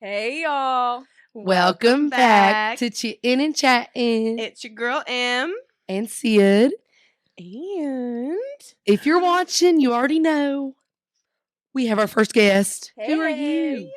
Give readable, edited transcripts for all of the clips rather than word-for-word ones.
Hey, y'all. Welcome back to Chittin and Chattin. It's your girl, M. And Sid. And If you're watching, you already know. We have our first guest. Hey, Who are Ray. you?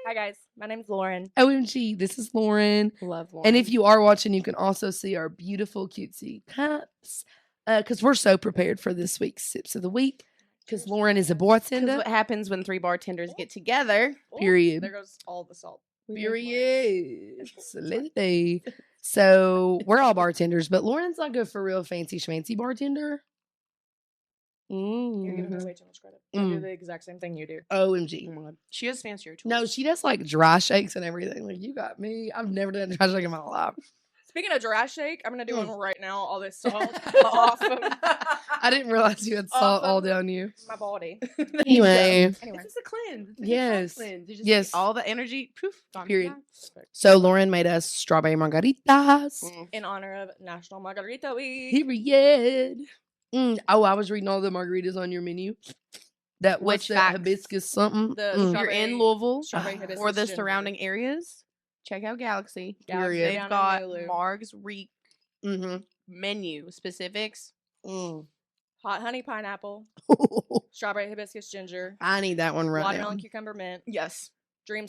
Hi, guys. My name's Lauren. OMG, this is Lauren. Love Lauren. And if you are watching, you can also see our beautiful, cutesy cups. Because we're so prepared for this week's Sips of the Week. Because Lauren is a bartender. what happens when 3 bartenders get together. Period. There goes all the salt. Period. Absolutely. So we're all bartenders, but Lauren's like a for real fancy schmancy bartender. You're giving her way too much credit. I do the exact same thing you do. OMG. Oh my God. She has fancier tools. No, she does like dry shakes and everything. Like, you got me. I've never done a dry shake in my life. Speaking of dry shake, I'm going to do one right now. All this salt off of I didn't realize you had salt all down you. my body. Anyway. It's just a cleanse. It's Yes. a cleanse. You just Yes. all the energy, poof, gone. Period. Perfect. So Lauren made us strawberry margaritas. In honor of National Margarita Week. Period. Oh, I was reading all the margaritas on your menu. That Which that facts? hibiscus something. If you're in Louisville hibiscus or the ginger. surrounding areas, check out Galaxy. Period. They've down in got Lulu. Marg's Reek Mm-hmm. menu specifics. Hot honey pineapple, strawberry hibiscus ginger, I need that one right watermelon now. cucumber mint, Yes. dream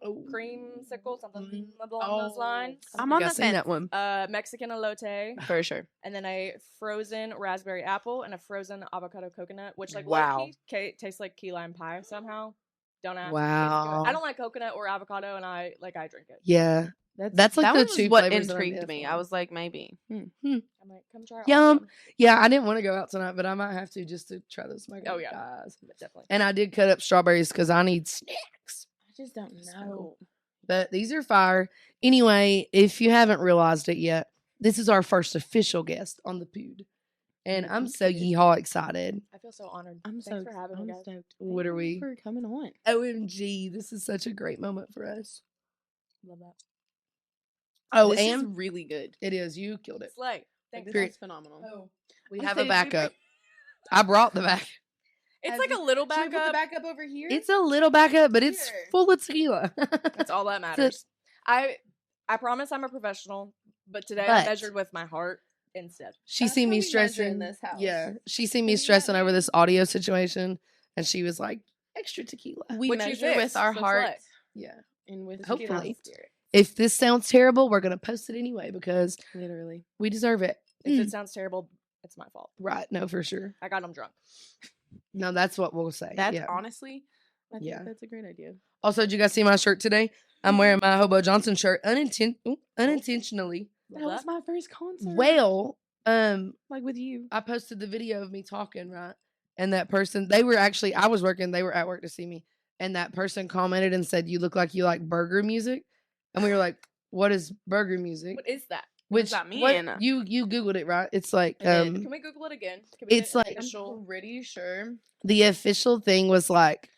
Oh. creamsicle, something along those lines. I'm on I the seen fence. that one. Mexican elote, For sure. and then a frozen raspberry apple and a frozen avocado coconut, which Wow. low-key tastes like key lime pie somehow. Don't ask. Wow. I don't like coconut or avocado, and I drink it. Yeah. That's like that the was two what flavors that I'm intrigued me. I was like, maybe. I'm like, come try. all Yum. of them. Yeah, I didn't want to go out tonight, but I might have to just to try those margaritas. Oh yeah, definitely. And I did cut up strawberries because I need snacks. I just don't know. But these are fire. Anyway, if you haven't realized it yet, this is our first official guest on the Pood. And I'm so yeehaw excited. I feel so honored. I'm Thanks for having me, guys. stoked. What are we? For coming on. OMG, this is such a great moment for us. Love that. Oh, This is and really good. it is. You killed it. Slay. Thanks. This Period. is phenomenal. Oh. We I have said a it's backup. I brought the back. It's like a little Should we put the backup. backup over here? It's a little backup, but it's Here. full of tequila. That's all that matters. I promise I'm a professional, but today I But- measured with my heart instead. She That's seen how me we measure stressing. in this house. Yeah, she seen me Yeah. stressing over this audio situation, and she was like, "Extra tequila." we Which you measure fixed, with our so heart slay. Yeah. and with Hopefully. spirit. If this sounds terrible, we're gonna post it anyway because Literally. we deserve it. If it sounds terrible, it's my fault. Right? No, for sure. I got them drunk. No, that's what we'll say. That's yeah. honestly, I think Yeah. that's a great idea. Also, did you guys see my shirt today? I'm wearing my Hobo Johnson shirt unintentionally. That was my first concert. Well, like with you. I posted the video of me talking, right? And that person, they were actually, I was working, they were at work to see me. And that person commented and said, "You look like you like burger music." And we were like, "What is burger music?" What is that? Which that what- mean? you Googled it, right? It's like Can we Google it again? Can we it's get like- official? I'm pretty sure. the official thing was like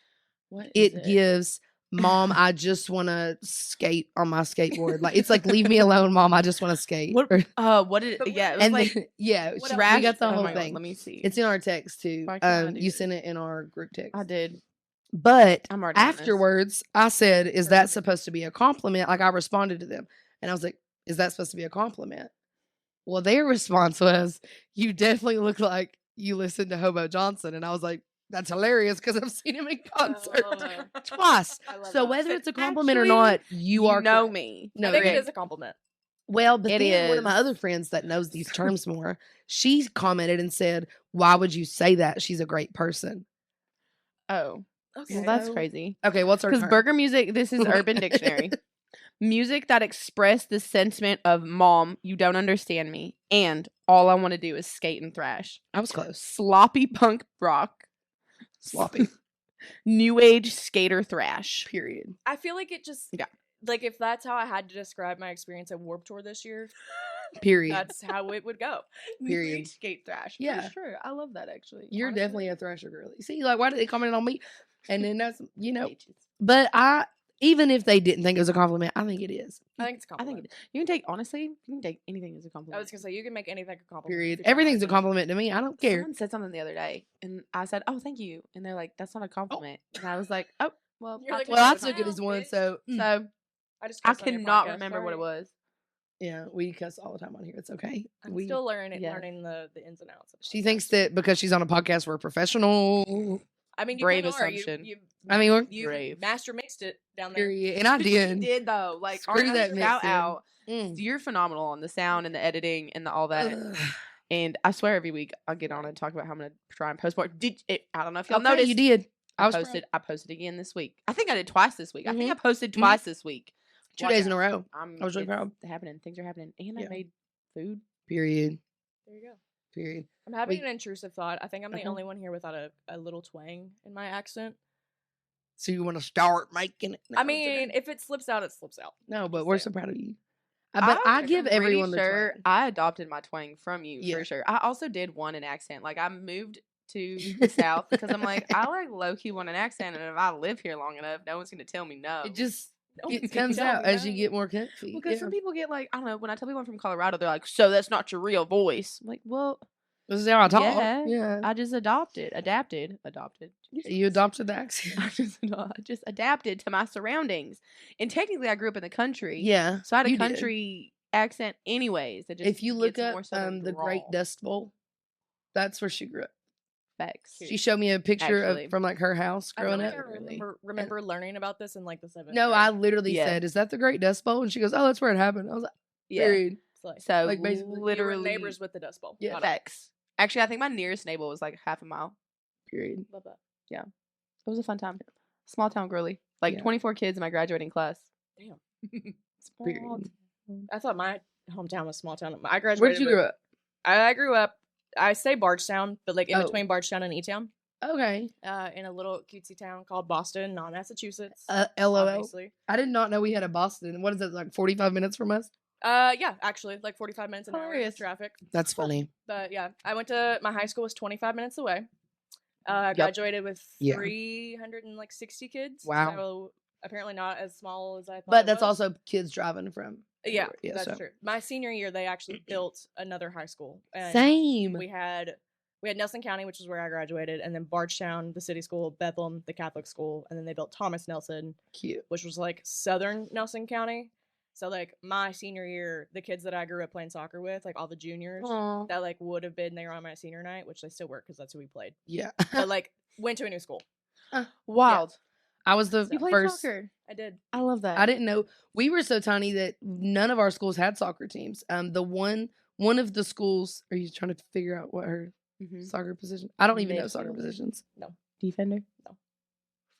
What is it gives Mom, I just want to skate on my skateboard. Like it's like, leave me alone, Mom. I just want to skate. What? Or- What did? But Yeah, it was and like then, yeah, what we else? got the oh whole my God, thing. let me see. It's in our text too. Why can't I do You this? sent it in our group text. I did. But I'm already on this. afterwards, I said, "Is that supposed to be a compliment?" Like I responded to them, and I was like, "Is that supposed to be a compliment?" Well, their response was, "You definitely look like you listen to Hobo Johnson," and I was like, "That's hilarious because I've seen him in concert twice." I love So that. whether But it's a compliment or actually, not, you are know correct. me. No, I think Rick. it is a compliment. Well, but It then one of my is. other friends that knows these terms more, she commented and said, "Why would you say that? She's a great person." Oh, Okay. well, that's So- crazy. Okay, what's our Because term? burger music. This is Urban Dictionary. Music that express the sentiment of "Mom, you don't understand me," and all I want to do is skate and thrash. I was close. Sloppy punk rock, Sloppy. new age skater thrash. Period. I feel like it just Yeah. like if that's how I had to describe my experience at Warped Tour this year, Period. that's how it would go. Period. skate thrash. Yeah. For sure. I love that actually. You're honestly. definitely a thrasher girly. See, like, why did they comment on me? And then that's, Bitches. but even if they didn't think it was a compliment, I think it is. I think it's a I compliment. think you can take honestly. You can take anything as a I compliment. was gonna say you can make anything a compliment. Period. if you're Everything's a trying to. compliment to me. I don't care. Someone said something the other day, and I said, "Oh, thank you," and they're like, "That's not a compliment," and I was like, "Oh, Well, You're like, Well, I "Go took it down, as one, bitch." so so I just I cuss on your cannot podcast, remember what it sorry. was. yeah, we cuss all the time on here. It's okay. I'm still learning yeah. learning the ins and outs. Of She podcasts. thinks that because she's on a podcast, we're professional. I mean, you Brave kinda are. assumption. I mean, we're You Brave. master mixed it down there. period, and I She did. did though. Like Screw our that shout mixing. out. Mm. You're phenomenal on the sound and the editing and all that. Ugh. And I swear every week I'll get on and talk about how I'm gonna try and post more. I don't know if y'all Okay, noticed. you did. I was proud. posted. I posted again this week. I think I did twice this week. I think I Mhm. posted twice this week. 2 Watch days in out. a row. I was really proud. Happening. Things are happening. And Yeah. I made food. Period. There you go. Period. I'm having We- an intrusive thought. I think I'm the Uh-huh. only one here without a little twang in my accent. So you want to start making it? No, I it's okay. mean, if it slips out, it slips out. No, but Just we're saying. so proud of you. But I I'm give pretty everyone the sure twang. I adopted my twang from you Yeah. for sure. I also did want an accent. Like I moved to the South because I'm like I like low key want an accent, and if I live here long enough, no one's gonna tell me no. It just No it one's gonna comes tell out me as you no. get more comfy. Because Yeah. some people get like I don't know. When I tell people I'm from Colorado, they're like, "So that's not your real voice." I'm like, well, This is how I talk. Yeah. Yeah. I just adopted. You adopted the accent. I just adapted to my surroundings, and technically, I grew up in the country. Yeah. So I had a you did. country accent, anyways. That just If you look gets more up southern the Great drawl. Dust Bowl, that's where she grew up. Facts. She showed me a picture Actually. of from like her house I feel growing like up. I remember learning about this in like the 7th No, grade. I literally Yeah. said, "Is that the Great Dust Bowl?" And she goes, "Oh, that's where it happened." I was like, Yeah. "Period." So Like, basically, you were literally You were neighbors with the Dust Bowl. Yeah. Got it. facts. Actually, I think my nearest neighbor was like half a mile. Period. Love that. It was a fun time. Small town girly. Like Yeah. 24 kids in my graduating class. Damn. Small Period. town. I thought my hometown was small town. I graduated. Where did you grow up? I grew up. I say Bardstown, but like in Oh. between Bardstown and E-Town, Okay. in a little cutesy town called Boston, not Massachusetts. LOL. Obviously. I did not know we had a Boston. What is that, like 45 minutes from us? Yeah, actually, like 45 minutes an hour Hilarious. of traffic. That's funny. But yeah, I went to my high school was 25 minutes away. I Yep. graduated with Yeah. 360 kids. Wow. So apparently not as small as I thought. But it that's was. also kids driving from. Yeah, Yeah, that's so- true. My senior year, they actually built another high school. And Same. We had Nelson County, which is where I graduated, and then Bardstown, the city school, Bethlehem, the Catholic school, and then they built Thomas Nelson, Cute. which was like southern Nelson County. So like my senior year, the kids that I grew up playing soccer with, like all the juniors Aw. that like would have been there on my senior night, which they still were because that's who we played. Yeah. But like went to a new school. Wild. I was the You played first. soccer. I did. I love that. I didn't know we were so tiny that none of our schools had soccer teams. The one of the schools. Are you trying to figure out what her Mhm. soccer position? I don't even know soccer Midfield. positions. Defender. No.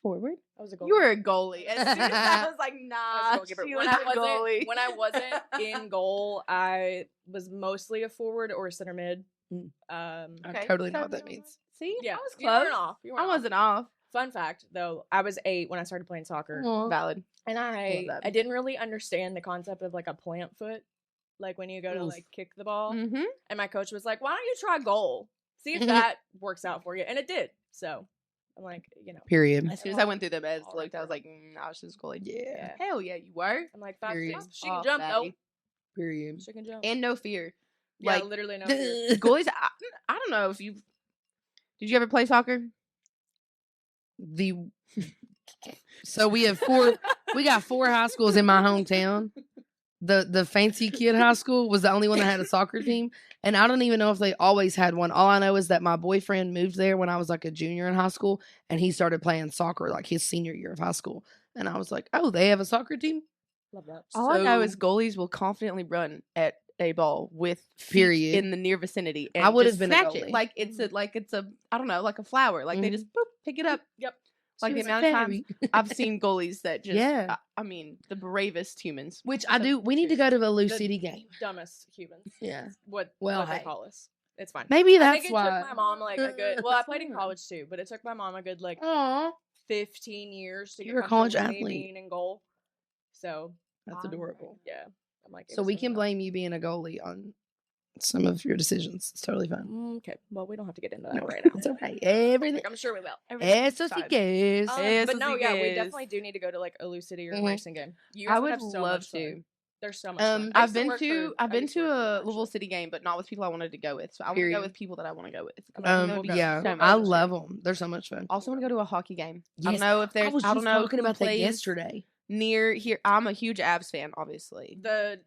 Forward. I was a goalie. You were a goalie. As soon as I was like, I nah. was a goalkeeper. She When was I a wasn't goalie. when I wasn't in goal, I was mostly a forward or a center mid. Mm. I Okay, totally know so what that you- means. See, Yeah, I was you weren't close. off. You weren't I off. wasn't off. Fun fact, though, I was 8 when I started playing soccer, Aw. Valid. and I that. didn't really understand the concept of like a plant foot, like when you go to Oof. like kick the ball. Mm-hmm. And my coach was like, "Why don't you try goal? See if that works out for you." And it did. So I'm like, Period. As soon as I went through the meds, All looked, I was right. like, I was just goalie. Yeah. Hell yeah, you were. I'm like 5'6". Period. She can Oh, jump though. fatty. Period. She can jump. And no fear. Yeah, Like literally no fear. goalies. I don't know if you. Did you ever play soccer? The so we have four. We got 4 high schools in my hometown. The fancy kid high school was the only one that had a soccer team, and I don't even know if they always had one. All I know is that my boyfriend moved there when I was like a junior in high school, and he started playing soccer like his senior year of high school. And I was like, "Oh, they have a soccer team." Love that. All I know is So- goalies will confidently run at a ball with feet Period. in the near vicinity. And I would just have been a snatch it goalie. like it's a I don't know, like a flower. Like they Mhm. just boop, pick it up. Yep. Like She the was a amount of times fairy. I've seen goalies that just Yeah. I mean the bravest humans. Which I So- do. We need to go to the Lou The City game. Dumbest humans. Yeah. What Well, they hey. call us. It's fine. Maybe I that's think it why. took my mom like a good. Well, I That's played in fine. college too, but it took my mom a good like Aw, 15 years to get You're a college comfortable with me athlete. being in goal. So that's I'm adorable. yeah, I'm like. So we can blame you being a goalie on some of your decisions. It's totally fine. Okay, well, we don't have to get into that No, right now. it's okay. Everything. Like, I'm sure we will. Eso sí fine. que es. Eso But no, sí yeah, que we es. definitely do need to go to like a Lou City or Mhm. racing game. You I guys would have so love much fun. to. There's so much fun. I've used been work to for- I I've been used to work for a them, Louisville actually. City game, but not with people I wanted to go with. So I want to go Period. with people that I want to go with. 'cause I think that would be Yeah, so much I fun. love them. They're so much fun. Also want to go to a hockey game. I Yes, don't know if there's. I was I don't just know talking who about that plays yesterday. near here. I'm a huge Avs fan, obviously. The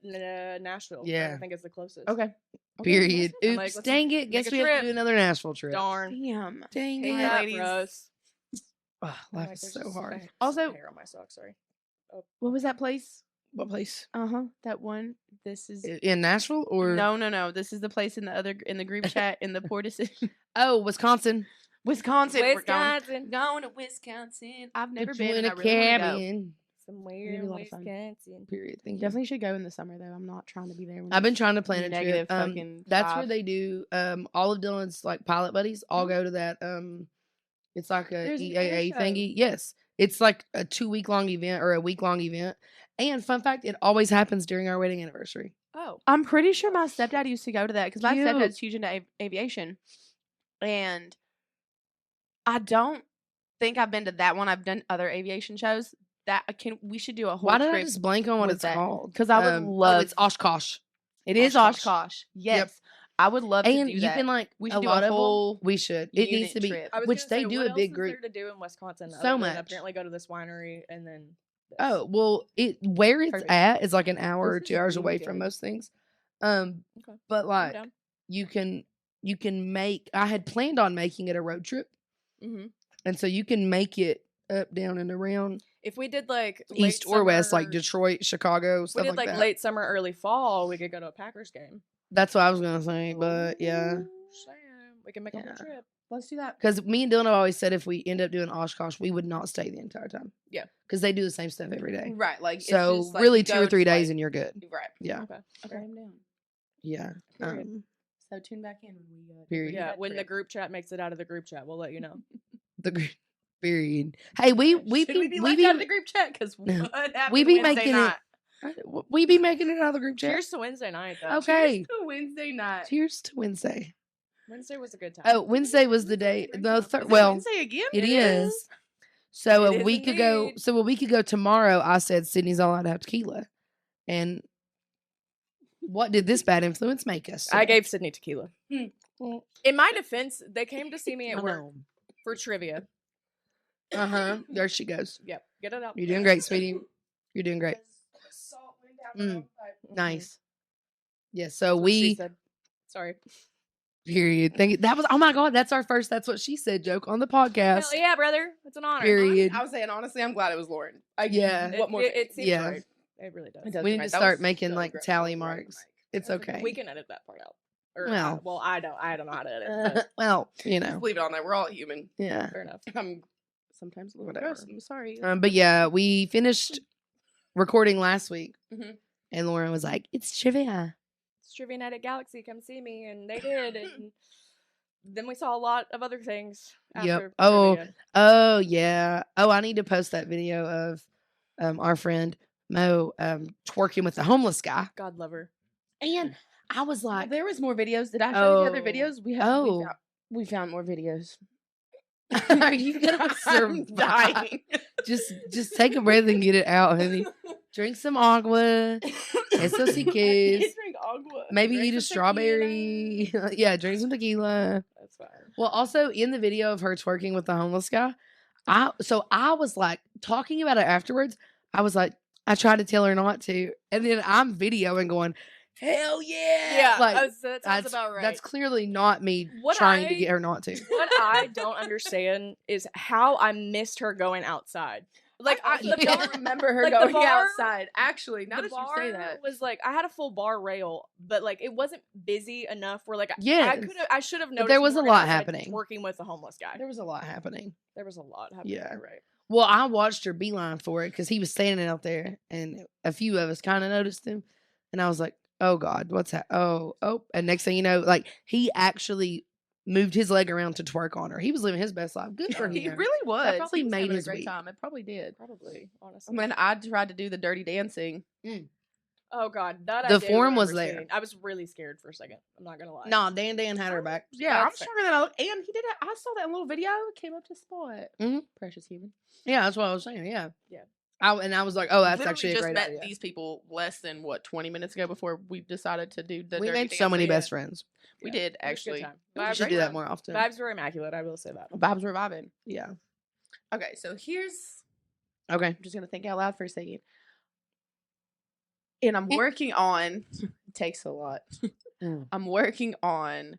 Nashville. Yeah. I think it's the closest. Okay. Period. I'm Oops, like, let's dang it. make Guess a we have to trip. do another Nashville trip. Darn. Damn. Dang Hate it. that ladies. for us. Ugh, I'm life like, is there's so just hard. some Also- hair on my sock. Sorry. What was that place? What place? That one. This is. In Nashville or No. This is the place in the group chat in the poor decision. Oh, Wisconsin. Wisconsin. We're Wisconsin. going to Wisconsin. I've never Put you been. in And a I really want to go. cabin. Somewhere It'd be in a lot of fun. Wisconsin. Period. Thank you. Definitely should go in the summer though. I'm not trying to be there. When I've been it's trying to plan a negative trip. fucking That's where 5. they do all of Dylan's like pilot buddies all go to that it's like a There's an air EAA show. thingy. Yes. It's like a 2-week long event or a week long event. And fun fact, it always happens during our wedding anniversary. Oh. I'm pretty sure my stepdad used to go to that because my Cute. stepdad's huge into aviation, and I don't think I've been to that one. I've done other aviation shows. We should do a whole Why did I trip just blank on what with it's that. called? 'Cause I would love- it's Oshkosh. It is Oshkosh. Oshkosh. Yes, I would love to And do you that. can like We a should do lot a of 'em- whole we should. It needs unit to be trip. I was which gonna they say, do what a big else is group. there to do in Wisconsin? So other than much. Apparently, go to this winery and then. This. Oh, well, where it's Perfect. at is like an hour or This 2 is hours really away from good. most things. Okay. But I'm like down. you can make I had planned on making it a road trip. Mhm. And so you can make it up, down, and around If we did like east late or west, like summer- Detroit, Chicago, If we stuff did like like that. late summer, early fall, we could go to a Packers game. That's what I was gonna say, but yeah. Saying. We can make a whole Yeah. trip. Let's do that. Because me and Dylan have always said if we end up doing Oshkosh, we would not stay the entire time. Yeah. Because they do the same stuff every day. Right, like it's So just, like, really you 2 go or 3 just, days like- and you're good. Right. Yeah. Okay. Okay, I'm down. Yeah. Period. So tune back in when we Period. Yeah, that when the trip. group chat makes it out of the group chat, we'll let you know. The period. Hey, we Should we be left out of the group chat? Because No. what happened We be Wednesday making night? we be making it out of the group chat. Cheers to Wednesday night, though. Okay. Cheers to Wednesday night. Cheers to Wednesday. Wednesday was a good time. Oh, Wednesday was the day. No, Is it well, Wednesday again? it is. So It a is week ago. indeed. So a week ago tomorrow, I said Sydney's all out to have tequila, and what did this bad influence make us? I today? gave Sydney tequila. Well, In my defense, they came to see me I at work know. for trivia. There she goes. Yep, get it out. You're doing great, sweetie. You're doing great. Nice. Yeah. So That's what she we said. Sorry. period. Thank you. That was oh my god. That's our first. That's what she said joke on the podcast. Hell yeah, brother. It's an honor. Period. I was saying honestly, I'm glad it was Lauren. Yeah. It, What more? it seems Yeah. right. It really does. It does We seem need right. to That start was making so like aggressive. tally Right on the marks. mic. It's okay. We can edit that part out. Or, Well. I don't know how to edit. But well, you Just know. leave it on there. We're all human. Yeah. fair enough. I'm sometimes a little Whatever. gross. I'm sorry. But yeah, we finished recording last week, Mhm. and Lauren was like, "It's trivia." It's Trivia Night at Galaxy. Come see me, and they did. And then we saw a lot of other things. After Oh. trivia. Oh yeah. Oh, I need to post that video of our friend Mo twerking with the homeless guy. God love her. And I was Well, like, there was more videos. Did I show you the other Oh. videos? Oh. We found more videos. "Are you gonna I'm survive? dying. Just take a breath and get it out, honey. Drink some agua. Eso sí que es. Drink agua. Maybe Drink eat a some tequila. strawberry. Yeah, drink some tequila. That's fine. Well, also in the video of her twerking with the homeless guy, I was like talking about it afterwards. I was like, I tried to tell her not to, and then I'm videoing going, hell yeah, Yeah, like that sounds that's about right. That's clearly not me What trying to I- get her not to. What I don't understand is how I missed her going outside. Like I the Yeah. don't remember her like, the going bar- outside. Actually, now the that you bar say that, was like I had a full bar rail, but like it wasn't busy enough where like Yes. I should have But noticed. there was a Morgan lot outside happening. Working with a homeless guy. There was a lot happening. There was a lot happening. Yeah. You're right. Well, I watched her beeline for it because he was standing out there, and a few of us kind of noticed him, and I was like, "Oh God, what's that? Oh!" And next thing you know, like he actually moved his leg around to twerk on her. He was living his best life. Good for him. he really was. That probably He was made having his a great week. time. It probably did. Probably, honestly. When I tried to do the dirty dancing, Oh God, that I The do form was remember there. seeing. I was really scared for a second. I'm not gonna lie. No, Dan had her back. yeah, I'm That's fair. stronger than I look. And he did it. I saw that little video. Came up to spot. Mhm. Precious human. Yeah, that's what I was saying. Yeah. I was like, oh, that's Literally actually a just great met idea. these people less than 20 minutes ago before we decided to do the We dirty made so dance. many Yeah. best friends. We Yeah, did it was a good actually. time. It We was We a should great do that time. more often. Vibes were immaculate. I will say that. Vibes were vibing. Yeah. Okay, so here's. Okay. I'm just gonna think out loud for a second. And I'm working on. It takes a lot. I'm working on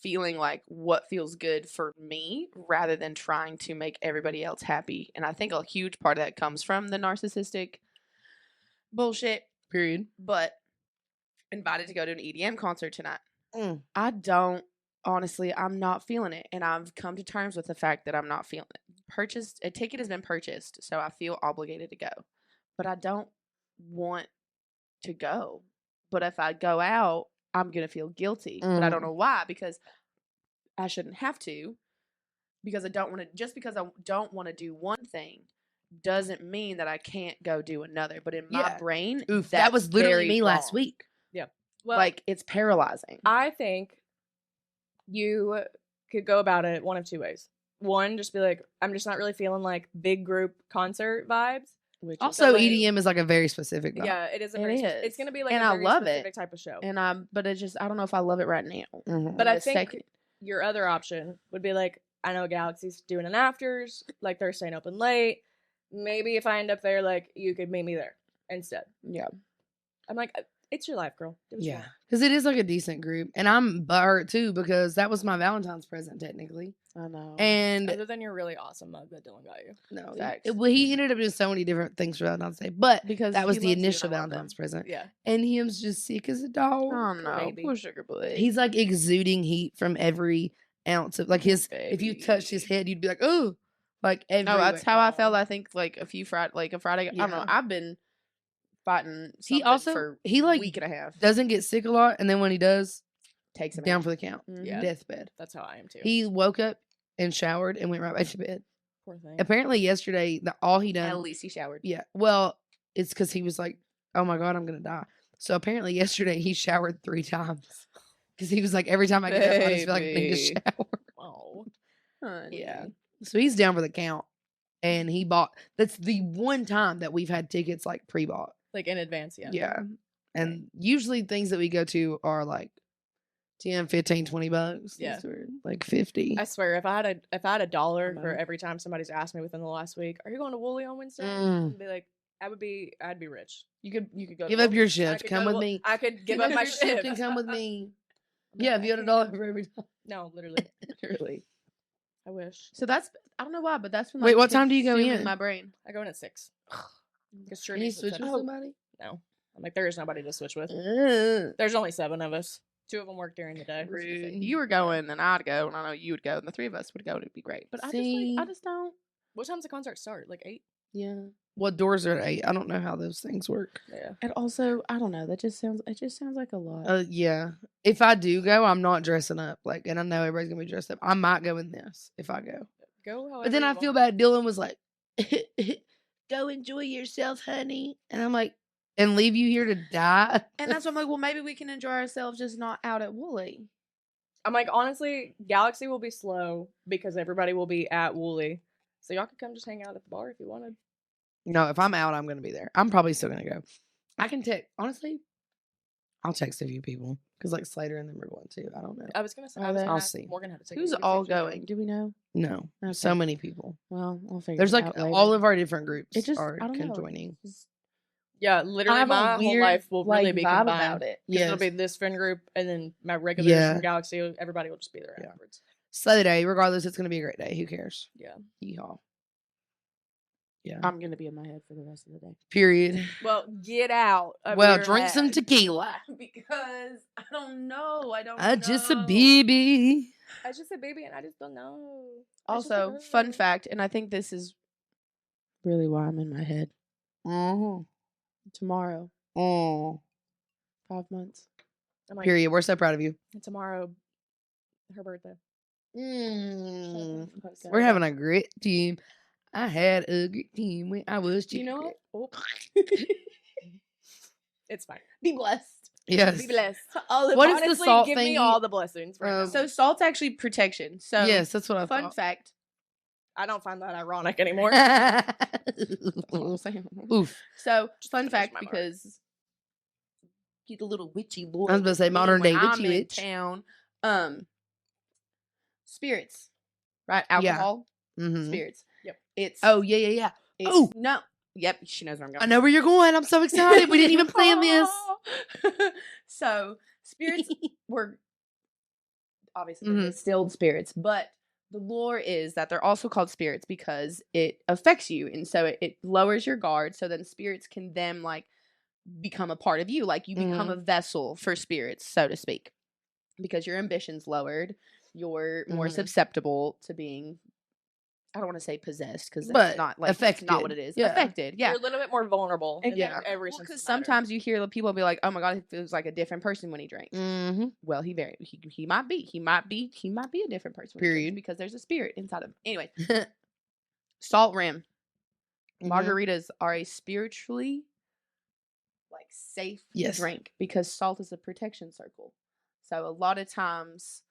feeling like what feels good for me rather than trying to make everybody else happy. And I think a huge part of that comes from the narcissistic bullshit. Period. But invited to go to an EDM concert tonight. Mm. I'm not feeling it. And I've come to terms with the fact that I'm not feeling it. A ticket has been purchased, so I feel obligated to go. But I don't want to go. But if I go out, I'm going to feel guilty. But I don't know why, because I shouldn't have to. Because I don't want to, just because I don't want to do one thing doesn't mean that I can't go do another. But in my brain, Oof, that's that was literally very me last wrong. week. Well, Like, it's paralyzing. I think you could go about it one of two ways. One, just be like, I'm just not really feeling like big group concert vibes. Which Also, like- EDM is like a very specific vibe. Yeah, it is. It is. It's gonna be like And a I very love it. specific type of show. but it's just, I don't know if I love it right now. Mhm. But I This think second. your other option would be like, I know Galaxy's doing an afters, like they're staying open late. Maybe if I end up there, like you could meet me there instead. Yeah. I'm like, it's your life, girl. Do what you Yeah, want." because it is like a decent group, and I'm butthurt too because that was my Valentine's present technically, I know. and Other than your really awesome mug that Dylan got you. no, Facts. well, he ended up doing so many different things for Valentine's Day, but because that was he the loves you and initial I love him. Valentine's present, Yeah. and he was just sick as a dog. Oh no, Baby. poor sugar boy. He's like exuding heat from every ounce of like his. If you touched his Baby. head, you'd be like, oh, like No, everywhere. that's how I felt. I think like a Friday. I don't know. Yeah. I've been fighting. He something also- for he, like, week and a half. Doesn't get sick a lot, and then when he does, Takes him down out. for the count, Yeah. deathbed. That's how I am too. He woke up and showered and went right back to bed. Poor thing. Apparently, yesterday, all he done. At least he showered. Yeah. Well, it's because he was like, oh my God, I'm going to die. So apparently, yesterday, he showered 3 times. Because he was like, every time I get up, I just feel like I need to Baby. shower. Oh. Honey. Yeah. So he's down for the count. And he bought, that's the one time that we've had tickets like pre bought. Like in advance, yeah. Yeah. And usually things that we go to are like 10, 15, 20 bucks. Yeah. These were like 50. I swear, if I had a dollar I for know. every time somebody's asked me within the last week, "Are you going to Woolley on Wednesday?" Mm. I'd be like, I'd be rich. You could go. Give to up your I shift. could Come go to with Wool- me. I could give up up my your shift shift and come with me. I'm Yeah, like, if you I had $1 can't. for every time. No, literally, Literally. I wish. So that's I don't know why, but that's been Wait, like, what time do you go consuming in? my brain. I go in at 6. Because Can you switch with somebody? No, I'm like, there is nobody to switch with. Uh, There's only 7 of us. 2 of them work during the day. If you were going, and I'd go, and I know you would go, and the 3 of us would go, and it'd be great. But See? I just don't. What time's the concert start? Like 8? Yeah. What doors are at 8? I don't know how those things work. Yeah. And also, I don't know. It just sounds like a lot. Yeah. If I do go, I'm not dressing up. Like, and I know everybody's gonna be dressed up. I might go in this if I go. Go however But then you I feel want. bad. Dylan was like, "Go enjoy yourself, honey," and I'm like, "And leave you here to die." And that's why I'm like, well, maybe we can enjoy ourselves, just not out at Woolley. I'm like, honestly, Galaxy will be slow because everybody will be at Woolley. So y'all could come just hang out at the bar if you wanted. No, if I'm out, I'm gonna be there. I'm probably still gonna go. I can text. Honestly, I'll text a few people because like Slater and them are going too. I don't know. I was gonna say, Are I was they? gonna I'll ask see. Morgan how to take. Who's all going? Do we know? No, Okay. so many people. Well, I'll figure. There's it like out later. all of our different groups It just are I don't know. joining. Just- Yeah, I literally, have a my whole weird, life will really like, be vibe combined. about it. Because it'll Yes. be this friend group, and then my regulars Yeah. from Galaxy. Everybody will just be there Yeah. afterwards. Slay day, regardless, it's gonna be a great day. Who cares? Yeah. Yeehaw. Yeah. I'm gonna be in my head for the rest of the day Period. Well, get out. Of Well, your drink some head. tequila. because I don't know. I don't. I'm just a know. baby. I just said baby, and I just don't know. I just Also, don't fun know. fact, and I think this is really why I'm in my head. Mm-hmm. Tomorrow, Oh. 5 months. I'm like, Period. We're so proud of you. tomorrow, her birthday. Mm. Okay. We're having a great team. I had a great team when I was Do you know chicken what? Oh. It's fine. Be blessed. Yes. Be blessed. All What is the honestly, salt give thingy? me all the blessings right now. So salt's actually protection. So Yes, that's what I fun thought. fact. I don't find that ironic anymore. That's what I'm saying. Oof. So, fun finish fact, my mark. because get a little witchy boy. I was about to say with me modern when day I'm witchy in witch. town. Spirits, right? Yeah. Alcohol, Mhm. spirits. Yep. It's Oh, yeah. it's, Oh! no. Yep, she knows where I'm going. I know where you're going. I'm so excited. We didn't even plan this. So, spirits were obviously Mhm. they're distilled spirits, but the lore is that they're also called spirits because it affects you, and so it lowers your guard. So then spirits can then like become a part of you, like you become a vessel for spirits, so to speak, because your ambition's lowered. You're more Mhm. susceptible to being. I don't want to say possessed because But that's not like that's not what it is. Yeah. Affected, yeah. You're a little bit more vulnerable. In Yeah. like, every Well, sense because of the matter. sometimes you hear the people be like, "Oh my god, he feels like a different person when he drinks." Mm-hmm. Well, he might be a different person. When he drinks Period. because there's a spirit inside of him. Anyway, salt rim margaritas are a spiritually like safe Yes. drink because salt is a protection circle. So a lot of times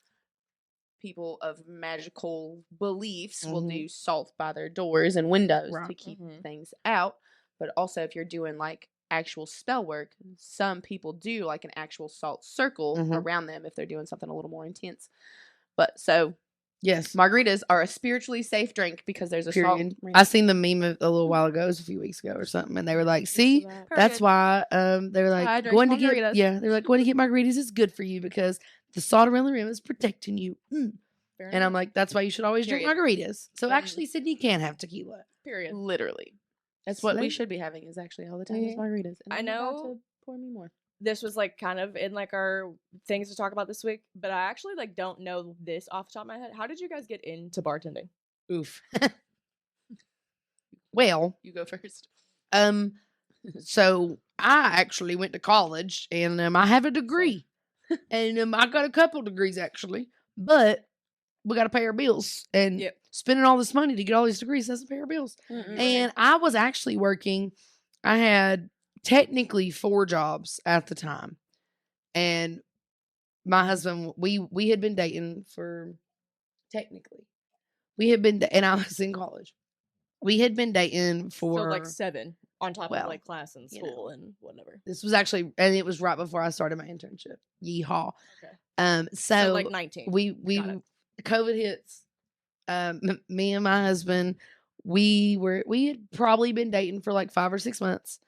people of magical beliefs will do salt by their doors and windows to keep things out. But also if you're doing like actual spell work, some people do like an actual salt circle around them if they're doing something a little more intense. But so Yes. margaritas are a spiritually safe drink because there's a salt Period. ring. I seen the meme a little while ago, it was a few weeks ago or something, and they were like, "See, that's why they were like I drink going to margaritas. get they were like going to get margaritas is good for you because the salt around the rim is protecting you." And I'm like, that's why you should always drink margaritas. So actually, Sydney can have tequila. Period. Literally. That's what we Slay. should be having is actually all the time is margaritas. And I I'm about know- to pour me more. This was like kind of in like our things to talk about this week, but I actually like don't know this off the top of my head. How did you guys get into bartending? Oof. Well, You go first. so I actually went to college and I have a degree, and I got a couple degrees actually, but we got to pay our bills, and spending all this money to get all these degrees doesn't pay our bills. And I was actually working. I had technically 4 jobs at the time, and my husband, we had been dating for technically, and I was in college. We had been dating for So like 7 on top well, of like class and school and whatever. This was actually, and it was right before I started my internship. Yeehaw. Okay. So like 19. we COVID hits. Me and my husband, we had probably been dating for like 5 or 6 months,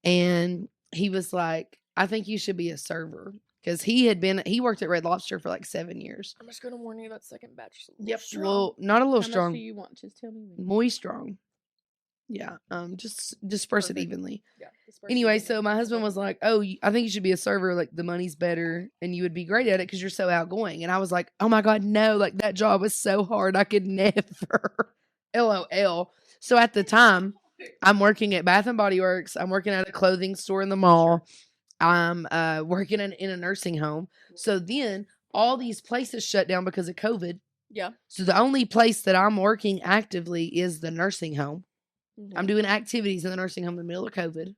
and he was like, "I think you should be a server." Because he worked at Red Lobster for like 7 years. I'm just gonna warn you that second batch is a little Yep. strong. Well, not a little How strong. much do you want? Just tell me. Muy strong. Yeah. Just disperse it evenly. Yeah. Anyway, so my husband was like, "Oh, I think you should be a server. Like the money's better, and you would be great at it because you're so outgoing." And I was like, "Oh my god, no! Like that job was so hard. I could never." LOL. So at the time, I'm working at Bath and Body Works. I'm working at a clothing store in the mall. I'm working in a nursing home. So then all these places shut down because of COVID. Yeah. So the only place that I'm working actively is the nursing home. I'm doing activities in the nursing home in the middle of COVID.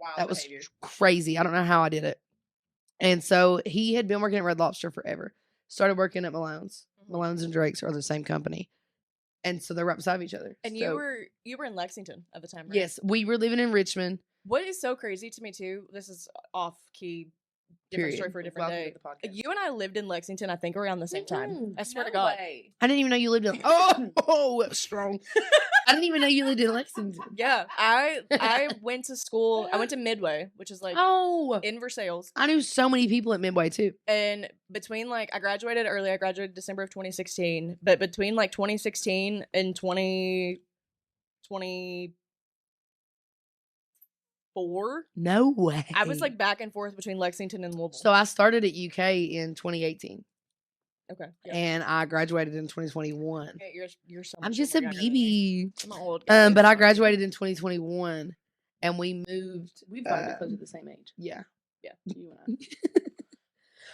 Wow, that was crazy. I don't know how I did it. And so he had been working at Red Lobster forever. Started working at Malone's. Malone's and Drake's are the same company. And so they're right beside each other. And so, you were in Lexington at the time, right? Yes, we were living in Richmond. What is so crazy to me too, this is off key, different story for a different day. You and I lived in Lexington, I think around the same time. I swear to God. Way. I didn't even know you lived in that was strong. I didn't even know you lived in Lexington. Yeah. I went to school. I went to Midway, which is like in Versailles. I knew so many people at Midway too. And between like I graduated early, I graduated December of 2016. But between like 2016 and 2024, No way. I was like back and forth between Lexington and Louisville. So I started at UK in 2018. Okay. Yeah. And I graduated in 2021. Okay, you're so I'm much just a more younger than me. baby. I'm an old But I graduated in 2021 and we moved. We've probably been close to the same age. Yeah. Yeah. You and I.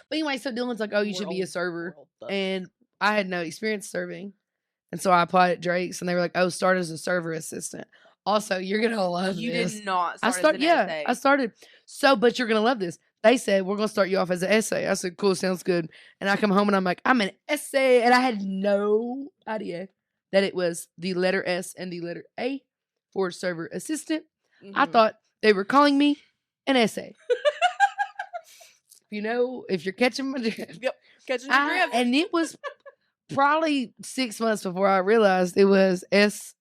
But anyway, so Dylan's like, "Oh, you should be a server." And I had no experience serving. And so I applied at Drake's and they were like, "Oh, start as a server assistant." Also, you're going to love You this. did not. I Start. I started. So, but you're going to love this. They said, "We're going to start you off as an essay." I said, "Cool, sounds good." And I come home and I'm like, "I'm an essay." And I had no idea that it was the letter S and the letter A for server assistant. I Mhm. thought they were calling me an essay. If you're catching my drift. Yep, catching your drift. And it was probably 6 months before I realized it was S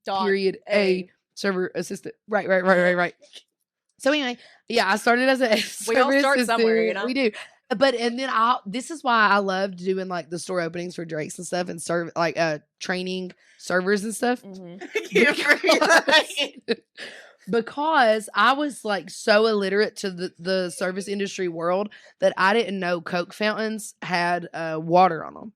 Dot period A server assistant. Right. So anyway, yeah, I started as a We all server start assistant. somewhere, you know? We do. But and then this is why I loved doing like the store openings for Drake's and stuff and serve like training servers and stuff. Mhm. Because I was like so illiterate to the service industry world that I didn't know Coke fountains had water on them.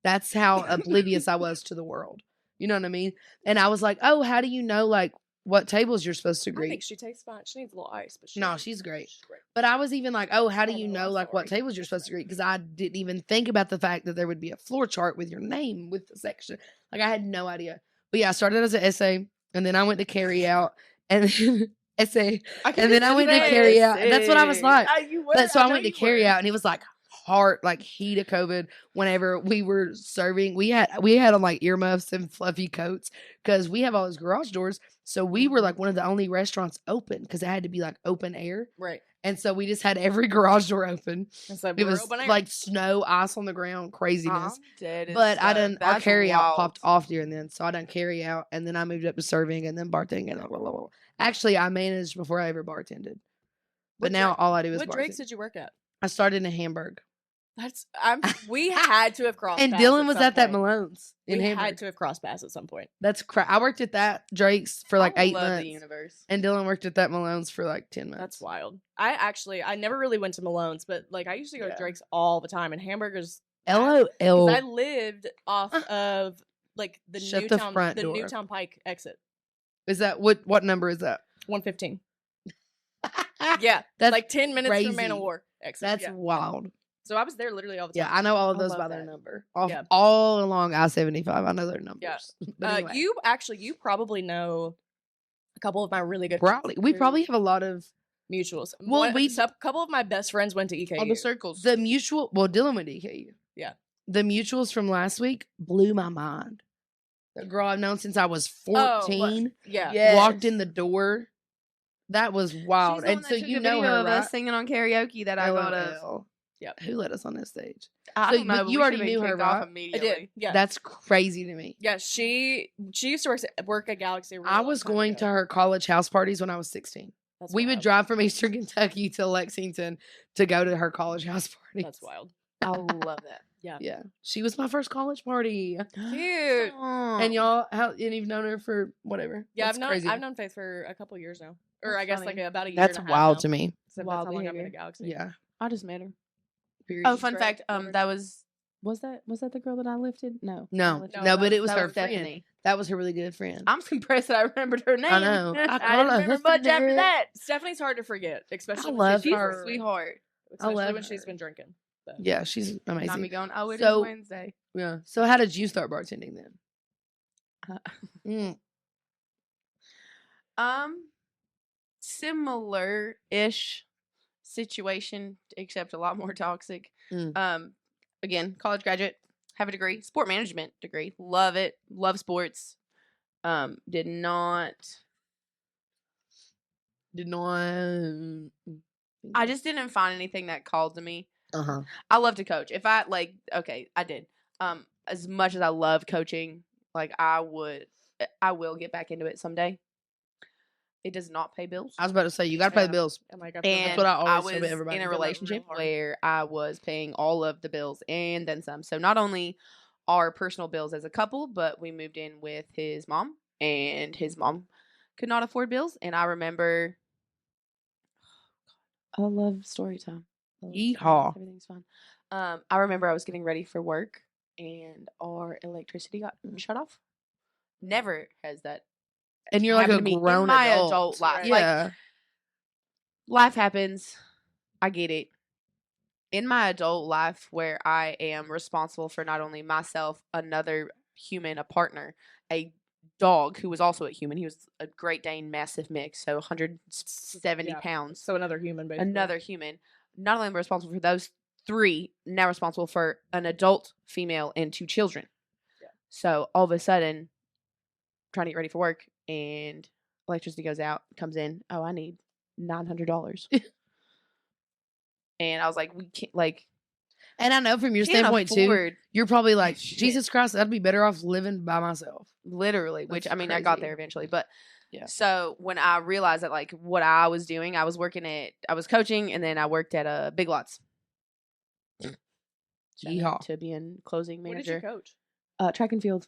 That's how oblivious I was to the world. You know what I mean? And I was like, oh, how do you know like what tables you're supposed to I greet? think she tastes fine. She needs a little ice, but No, she's great. She's great. But I was even like, oh, how do Oh, you no, know I'm like what sorry. tables you're supposed to greet? Because I didn't even think about the fact that there would be a floor chart with your name with the section. Like I had no idea. But yeah, I started as an essay and then I went to carry out and then essay. And then I went to carry out. That's what I was like. So I went to carry out and it was like hard, like heat of COVID whenever we were serving. We had on like earmuffs and fluffy coats because we have all those garage doors. So we were like one of the only restaurants open because it had to be like open air. Right. And so we just had every garage door open. And so It we're was open air. like snow, ice on the ground, craziness. I'm dead as But I fuck. done our That's carry out wild. popped off during then. So I done carry out and then I moved up to serving and then bartending and blah, blah, blah, blah. Actually I managed before I ever bartended. But What now Drake- all I do is What bartend. Drakes did you work at? I started in Hamburg. We had to have crossed And paths Dylan was some at that point. Malone's in We Hamburg. had to have crossed paths at some point. That's I worked at that Drake's for like I 8 love months. the universe. And Dylan worked at that Malone's for like 10 months. That's wild. I never really went to Malone's, but like I used to go Yeah. to Drake's all the time, and hamburgers. LOL. Because I lived off of like the Shut the Newtown, front the door. Newtown Pike exit, Is that what number is that? 115. Yeah, That's like 10 minutes crazy. from Man of War exit. That's yeah. wild. So I was there literally all the Yeah, time. I know all of I those love by their that. number. Yeah. All along I-75, I know their numbers. But anyway, You probably know a couple of my really good probably friends we who- probably have a lot of mutuals. Well, A couple of my best friends went to EKU. All the circles. the mutual. Well, Dylan went to EKU. Yeah. The mutuals from last week blew my mind. The girl I've known since I was Oh, 14 Yeah. walked in the door. That was wild. She's the And one so that took you the know video her, of right? us singing on karaoke that I got of. LOL. Yep. Who let us on that stage? I So, don't know. but but you we already should've been knew her, kicked off right? I immediately. did. Yeah. That's crazy to me. Yeah, she used to work at Galaxy. a real I long was time going ago. to her college house parties when I was 16. That's We would wild. drive from Eastern Kentucky to Lexington to go to her college house parties. That's wild. I love that. Yeah. She was my first college party. Cute. And y'all, and you've known her for whatever. Yeah, That's crazy. I've known Faith for a couple years now, or That's I guess funny. like about a year. That's and a half wild now. to me. So Wild that's how long I've been behavior. at Galaxy. Yeah. I just met her. Period. Oh, She's fun great. fact. Love her. That was that the girl that I lifted? No. No, I lifted- no, but it was that her friend. Stephanie. That was her really good friend. I'm impressed that I remembered her name. I know. I I call her didn't remember much after Stephanie. that. Stephanie's hard to forget, especially I when love she's She's her. a sweetheart. Especially love when she's her. been drinking. So. Yeah, she's Got me amazing. going. Oh, it is So- Wednesday. Yeah. So how did you start bartending then? Similar-ish situation, except a lot more toxic. Mm. Again, college graduate, have a degree, sport management degree. Love it. Love sports. Did not. I just didn't find anything that called to me. Uh-huh. I love to coach. If I I did. As much as I love coaching, like I will get back into it someday. It does not pay bills. I was about to say you got to pay the Yeah. bills. Oh my god. And what I always was tell everybody. in I a feel like relationship real hard. where I was paying all of the bills and then some. So not only our personal bills as a couple, but we moved in with his mom, and his mom could not afford bills. And I remember, I love story time. Yeehaw. Everything's fun. I remember I was getting ready for work, and our electricity got shut off. Never has that. And you're like a happened to me in grown my adult. adult life. Right. Like, Yeah. life happens. I get it. In my adult life, where I am responsible for not only myself, another human, a partner, a dog who was also a human. He was a Great Dane, massive mix, so 170 Yeah. pounds. So another human, basically. Another human. Not only am I responsible for those three, now responsible for an adult female and 2 children. Yeah. So all of a sudden, trying to get ready for work, and electricity goes out, comes in. Oh, I need $900. And I was like, we can't, like, And I know from your can't standpoint too, afford you're probably like, shit. Jesus Christ, I'd be better off living by myself. Literally, which That's I mean, I got crazy. there eventually, but Yeah. So when I realized that, like, what I was doing, I was coaching, and then I worked at Big Lots. Shout out Yeehaw. to being closing What did you manager. coach? Track and field.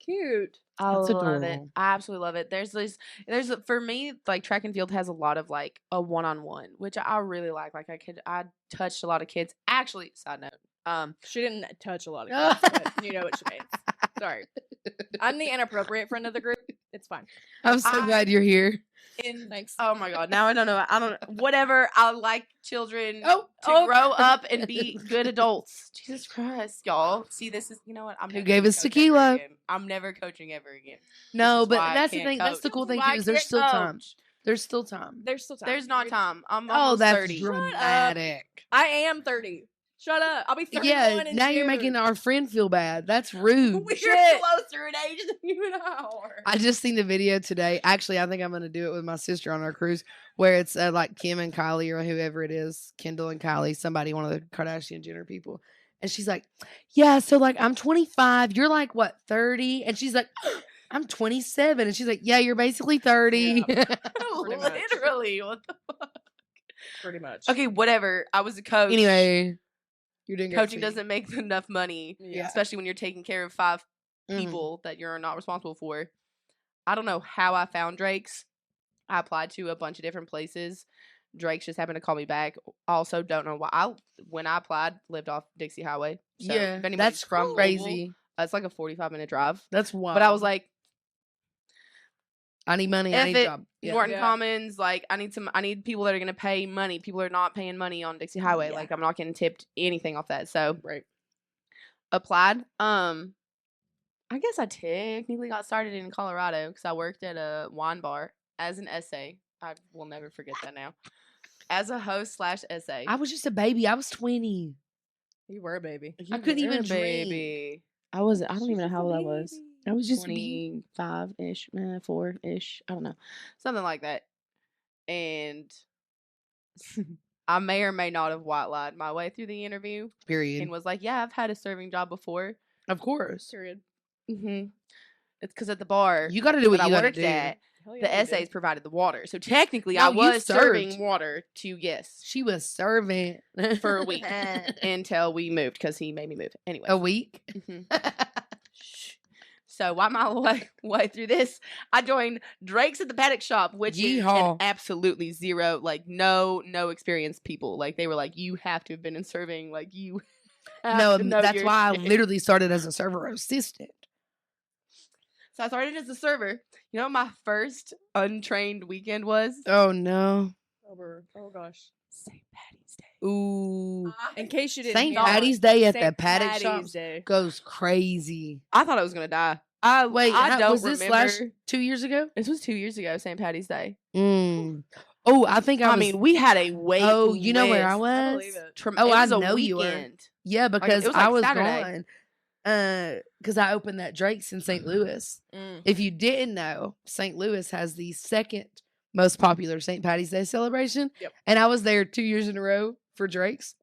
Cute. I That's love it. adorable. I absolutely love it. For me, like, track and field has a lot of, like, a one-on-one, which I really like. Like, I touched a lot of kids. Actually, side note, She didn't touch a lot of kids, but you know what she means. Sorry. I'm the inappropriate friend of the group. It's fine. I'm so glad you're here. Thanks. Oh my God. Now I don't know. Whatever. I like children Oh, to grow up and be good adults. Jesus Christ, y'all. See, this is, you know what? I'm Who never gave gonna us coach ever tequila? again. I'm never coaching ever again. No, is but why I that's the can't thing. That's the coach. cool This is thing why too. I Is there's can't still time. coach. There's still time. There's still time. There's not time. I'm Oh, almost that's 30. dramatic. I am 30. Shut up. I'll be 31 Yeah, in now you're June. making our friend feel bad. That's rude. We're Shit. closer in age than you and I are. I just seen the video today. Actually, I think I'm gonna do it with my sister on our cruise, where it's like Kim and Kylie or whoever it is, Kendall and Kylie, somebody, one of the Kardashian Jenner people, and she's like, "Yeah, so like I'm 25, you're like what 30?" And she's like, "I'm 27," and she's like, "Yeah, you're basically 30." Pretty much. Literally. What the fuck? Pretty much. Okay, whatever. I was a coach. Anyway, you're doing great, Coaching sweetie. doesn't make enough money, Yeah. especially when you're taking care of 5 Mhm. people that you're not responsible for. I don't know how I found Drake's. I applied to a bunch of different places. Drake's just happened to call me back. Also, don't know why. When I applied, lived off Dixie Highway. So Yeah, if anybody's that's from crazy. Louisville, it's like a 45-minute drive. That's wild. But I was like, I need money. I F need it, a job. Yeah. Norton Yeah. Commons, like, I need people that are gonna pay money. People are not paying money on Dixie Highway. Yeah. Like, I'm not getting tipped anything off that. So Right. applied. I guess I technically got started in Colorado because I worked at a wine bar as an SA. I will never forget that now. As a host / SA. I was just a baby. I was 20. You were a baby. I couldn't even drink. baby. I don't even know how old I was. I was just a baby. 25-ish, 4-ish. I don't know. Something like that. And I may or may not have white lied my way through the interview Period. and was like, yeah, I've had a serving job before. Of course. Period. Mm-hmm. It's because at the bar You got to do what that you I got to worked do. at, Hell yeah, the you essays did. provided the water. So technically, No, I you was serving served. water to guests She was serving for a week until we moved because he made me move. Anyway. A week. So while my way through this, I joined Drake's at the Paddock Shop, which is Yeehaw. an absolutely zero, like no experienced people. Like they were like, you have to have been in serving. Like you have No, to know that's your why I shit." literally started as a server assistant. So I started as a server. You know what my first untrained weekend was? Oh no. Oh gosh. St. Patty's Day. Ooh. In case you didn't St. hear, Patty's Day at the St. Paddock Patty's Shops Day. goes crazy. I thought I was gonna die. Wait, I don't was this remember. 2 years ago? This was 2 years ago, St. Patty's Day. Oh, I think I I was. mean, we had a wait. Oh, you know where I list. was? I believe it. Oh, It I was a know you were. weekend. Yeah, because it was I like was Saturday. gone. Because I opened that Drake's in St. Louis. Mm. If you didn't know, St. Louis has the second most popular St. Patty's Day celebration. Yep. And I was there 2 years in a row for Drake's.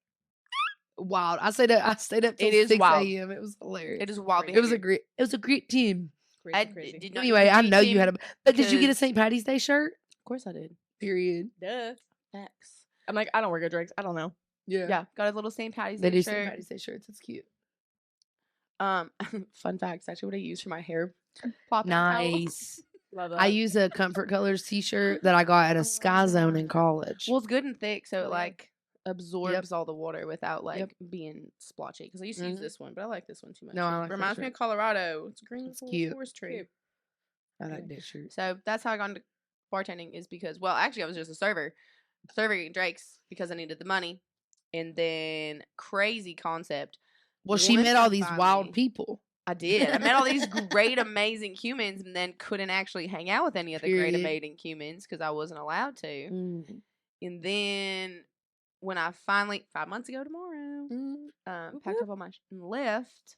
Wild. I stayed up till It is 6 wild. a.m. It was hilarious. It is wild. It was a great team. Crazy, crazy. did not Anyway, I use know cheat you had team a. But did you get a because- St. Patty's Day shirt? Of course I did. Period. Duh. Facts. I'm like, I don't work at Drake's. I don't know. Yeah, got a little St. Patty's They Day do St. shirt. Patty's Day shirts. It's cute. Fun fact, it's actually what I use for my hair. Pop towel. Nice. Love that. I use a Comfort Colors t-shirt that I got at a Sky Zone in college. Well, it's good and thick, so Oh, it yeah. like absorbs all the water without like being splotchy. Because I used to use Mhm. this one, but I like this one too much. No, I It like that reminds me shirt. of Colorado. It's green It's full cute. forest tree. Cute. I like that shirt. So that's how I got into bartending is because, well, actually, I was just a server, serving at Drake's because I needed the money. And then crazy concept. Well, she once met I all these wild finally- people. I did. I met all these great, amazing humans, and then couldn't actually hang out with any of the great, Period. amazing humans because I wasn't allowed to. Mm. And then when I finally 5 months ago tomorrow, packed up all my and left,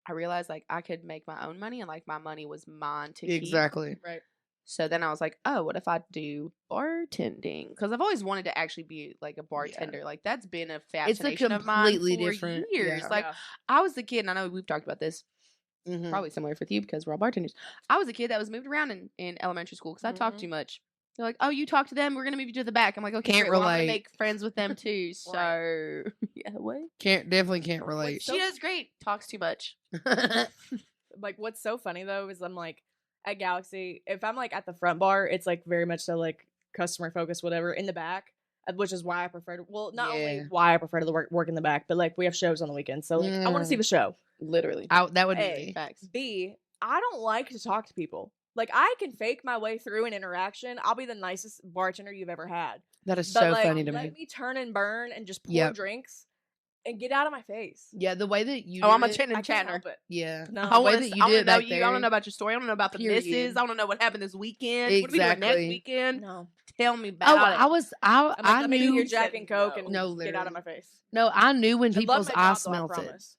I realized like I could make my own money and like my money was mine to keep. Exactly. Right. So then I was like, oh, what if I do bartending? Because I've always wanted to actually be like a bartender. Like that's been a It's a fascination of mine completely for different. years. Yeah. Like I was the kid, and I know we've talked about this. Mhm. Probably similar with you because we're all bartenders. I was a kid that was moved around in elementary school because I talked Mhm. too much. They're like, oh, you talk to them. We're gonna move you to the back. I'm like, okay, Can't great. Well, I'm gonna relate. make friends with them too. So yeah, what? Definitely can't relate. She does great. Talks too much. Like what's so funny though is I'm like at Galaxy, if I'm like at the front bar, it's like very much so like customer focused, whatever. In the back, which is why I prefer to. Well, not only Yeah. why I prefer to work in the back, but like we have shows on the weekends, so like I want to see the show. Literally. That would A. be me. Facts. B, I don't like to talk to people. Like I can fake my way through an interaction. I'll be the nicest bartender you've ever had. That is But so like, funny to let me. me turn and burn and just pour Yep. drinks and get out of my face. Yeah, the way that you Oh, did I'm a it, Chittin I and can't Chattin. help it. yeah. No. I The way want that to you did it know back you. I there. want to know about your story. I want to know about the Period. misses. I want to know what happened this weekend. What are we doing next Exactly. weekend? No. Tell me about Oh, it. I was. I'm like, I let me do your knew. Jack and Coke and No, get out of literally. my face. No, I knew when I love people's my eyes job, though, I smelt it. promise.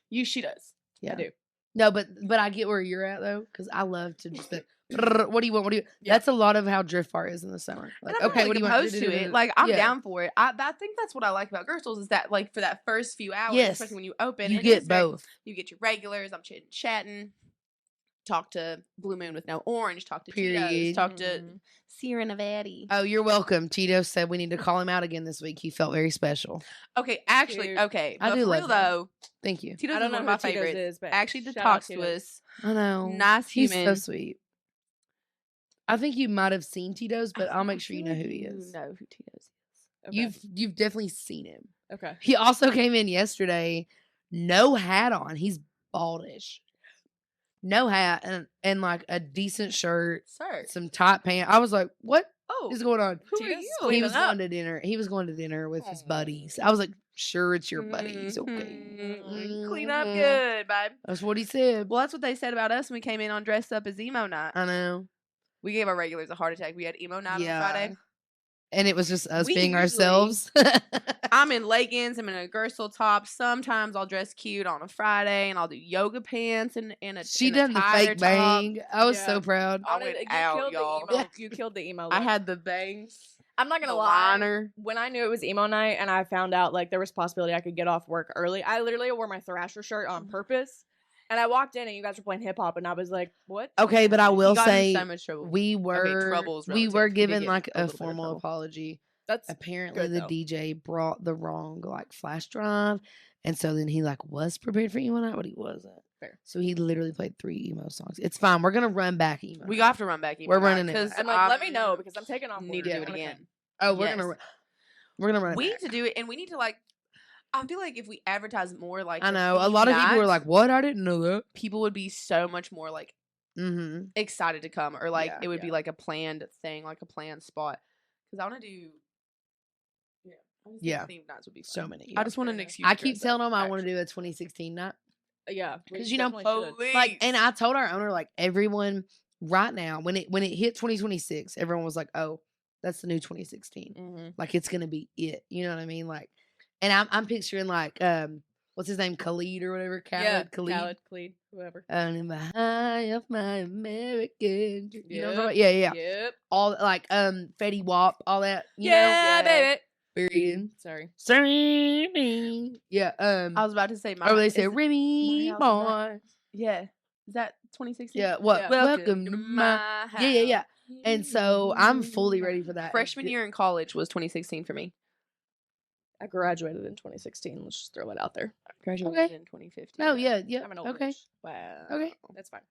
You she does. Yeah. I do. No, but I get where you're at though, because I love to just. What do you want? What do you? Yeah. That's a lot of how drift bar is in the summer. Like, And I'm okay, really what do you want? opposed to it. Like I'm Yeah. down for it. I think that's what I like about Girls is that like for that first few hours, Yes. especially when you open, You it get is very- both. you get your regulars. I'm chitting, chatting. Talk to Blue Moon with no orange. Talk to Period. Tito's. Talk to Mhm. Sierra Nevada. Oh, you're welcome. Tito said we need to call him out again this week. He felt very special. Okay, actually, Cute. okay. I But do for love real him. though, Thank you. Tito's I is don't one know of who my Tito's favorites. is, but Actually, to shout talk out to Tito's. us. I know. Nice He's human. so sweet. I think you might have seen Tito's, but I'll make sure you know who he is. You know who Tito's is. Okay. You've definitely seen him. Okay. He also came in yesterday, no hat on. He's baldish. No hat and like a decent shirt, Sir. some tight pants. I was like, what Oh, is going on? who are Tito's you? clean He was up. going to dinner. He was going to dinner with his Aw. buddies. I was like, sure, it's your buddies. Okay. Mhm. Clean up Mhm. good, babe. That's what he said. Well, that's what they said about us when we came in on dressed up as emo night. I know. We gave our regulars a heart attack. We had emo night on Friday. And it was just us We being usually- ourselves. I'm in leggings. I'm in a Gersel top. Sometimes I'll dress cute on a Friday, and I'll do yoga pants and a She and a done the tighter fake top. bang. I was so Yeah. proud. I went out, y'all. You killed the emo. I look. had the bangs. I'm not gonna the lie. liner. When I knew it was emo night and I found out like there was a possibility I could get off work early, I literally wore my Thrasher shirt on purpose. And I walked in and you guys were playing hip hop and I was like, "What?" Okay, but I will He got in say so much trouble. we were trouble's we relative. were He did given get like a a little bit of formal trouble. apology. That's Apparently good, the though. DJ brought the wrong like flash drive, and so then he like was prepared for emo night, but he wasn't. Fair. So he literally played 3 emo songs. It's fine. We're gonna run back emo. We night. have to run back. We're running it because back. I'm like, let me know because I'm taking off. Need work. to do it I'm gonna again. come. Oh, we're Yes. gonna run it. We need back. to do it, and we need to like. I feel like if we advertise more, like I the know a theme lot of people were nights, like, "What? I didn't know that." people would be so much more like Mm-hmm. excited to come, or like Yeah, it would be yeah. like a planned thing, like a planned spot. Because I want to do. Yeah. I just think Yeah. theme nights would be fun. So many. I just want an excuse. I to keep dress telling up, them I want to actually. do a 2016 night. Yeah, we 'Cause, you know, definitely should. Like, and I told our owner, like, everyone right now, when it hit 2026, everyone was like, "Oh, that's the new 2016. Mhm. Like, it's gonna be it." You know what I mean? Like, and I'm picturing like, what's his name, Khalid or whatever, Khalid, Khalid, whoever. in the high of my American, dream. You know what I'm talking about? Yep. Yeah. Yep. All like, Fetty Wap, all that. You Yeah, know? baby. Period. Sorry. Sorry. Yeah. I was about to say my. Or they is say it- Remy my house boy. Yeah. Is that 2016? Yeah. What? Yeah. Welcome to my. Yeah. And so I'm fully ready for that. Freshman year in college was 2016 for me. I graduated in 2016. Let's just throw it out there. Graduated Okay. in 2015. No, yeah. I'm an old Okay. bitch. Wow. Okay. That's fine.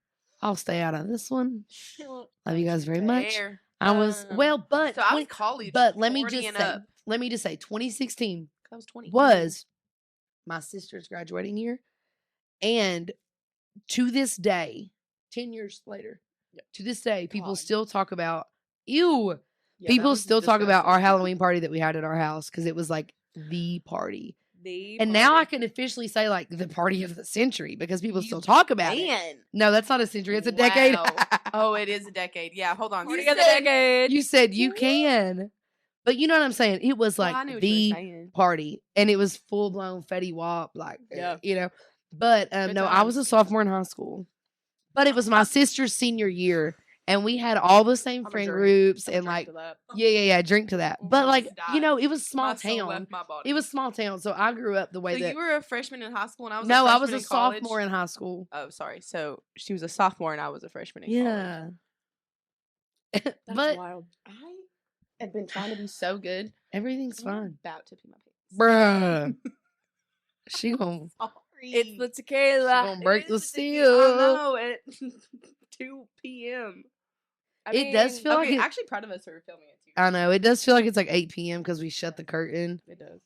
I'll stay out of this one. Well, Love you guys very much. Fair. I was but So I was 20 college. but let me just 40 and say, up. 2016 I was 20. was my sister's graduating year, and to this day, 10 years later, Yep. to this day, people God. still talk about ew. Yeah, that People was still talk about our disgusting. Halloween party that we had at our house because it was like the party. The And now I party. can officially say like the party of the century because people You still talk about it. Man. No, that's not a century. It's a decade. Wow. Oh, it is a decade. Yeah, hold on. Party You of the said- decade. You said you can, but you know what I'm saying. It was Well, like I knew what you were the saying. party, and it was full blown Fetty Wap, like Yeah. you know. But Good no, I was a times. sophomore in high school. But it was my sister's senior year, and we had all the same I'm a friend drink. groups I'm a and drink like to that. yeah, drink to that. But Almost like you died. know, it was small My soul town. left my body. It was small town, so I grew up the way So that. you were a freshman in high school, and I was a No, I freshman was a in college? sophomore in high school. Oh, sorry. So she was a sophomore, and I was a freshman in college. Yeah. That's But wild. I have been trying to be so good. everything's and I'm fine. about to pee my pants. Bruh. She gonna Sorry. It's the She tequila. gonna break It the is tequila. I seal. know at 2 p.m. It does feel like Okay, it. actually, proud of us for filming it too. I know. It does feel like it's like 8 p.m. because we shut the curtain. It does.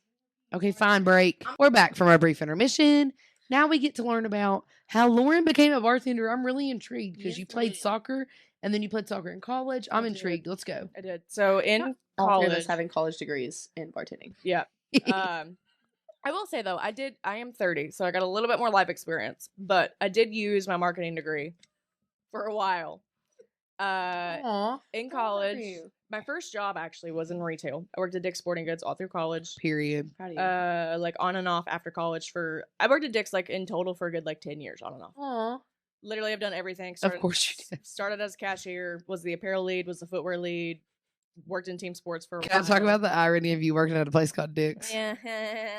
Okay, fine, break. We're back from our brief intermission. Now we get to learn about how Lauren became a bartender. I'm really intrigued because Yes, you played ma'am. soccer and then you played soccer in college. I'm I did. intrigued. Let's go. I did. So in All three of us college, having college degrees in bartending. yeah. I will say though, I am 30, so I got a little bit more life experience, but I did use my marketing degree for a while. Aw. In Proud of college, you. my first job actually was in retail. I worked at Dick's Sporting Goods all through college. Period. Proud of you. Like on and off after college I worked at Dick's like in total for a good like 10 years on and off. Aw. Literally, I've done everything. Of course you did. Started as a cashier, was the apparel lead, was the footwear lead, worked in team sports for a Can I while. talk about the irony of you working at a place called Dick's? Yeah,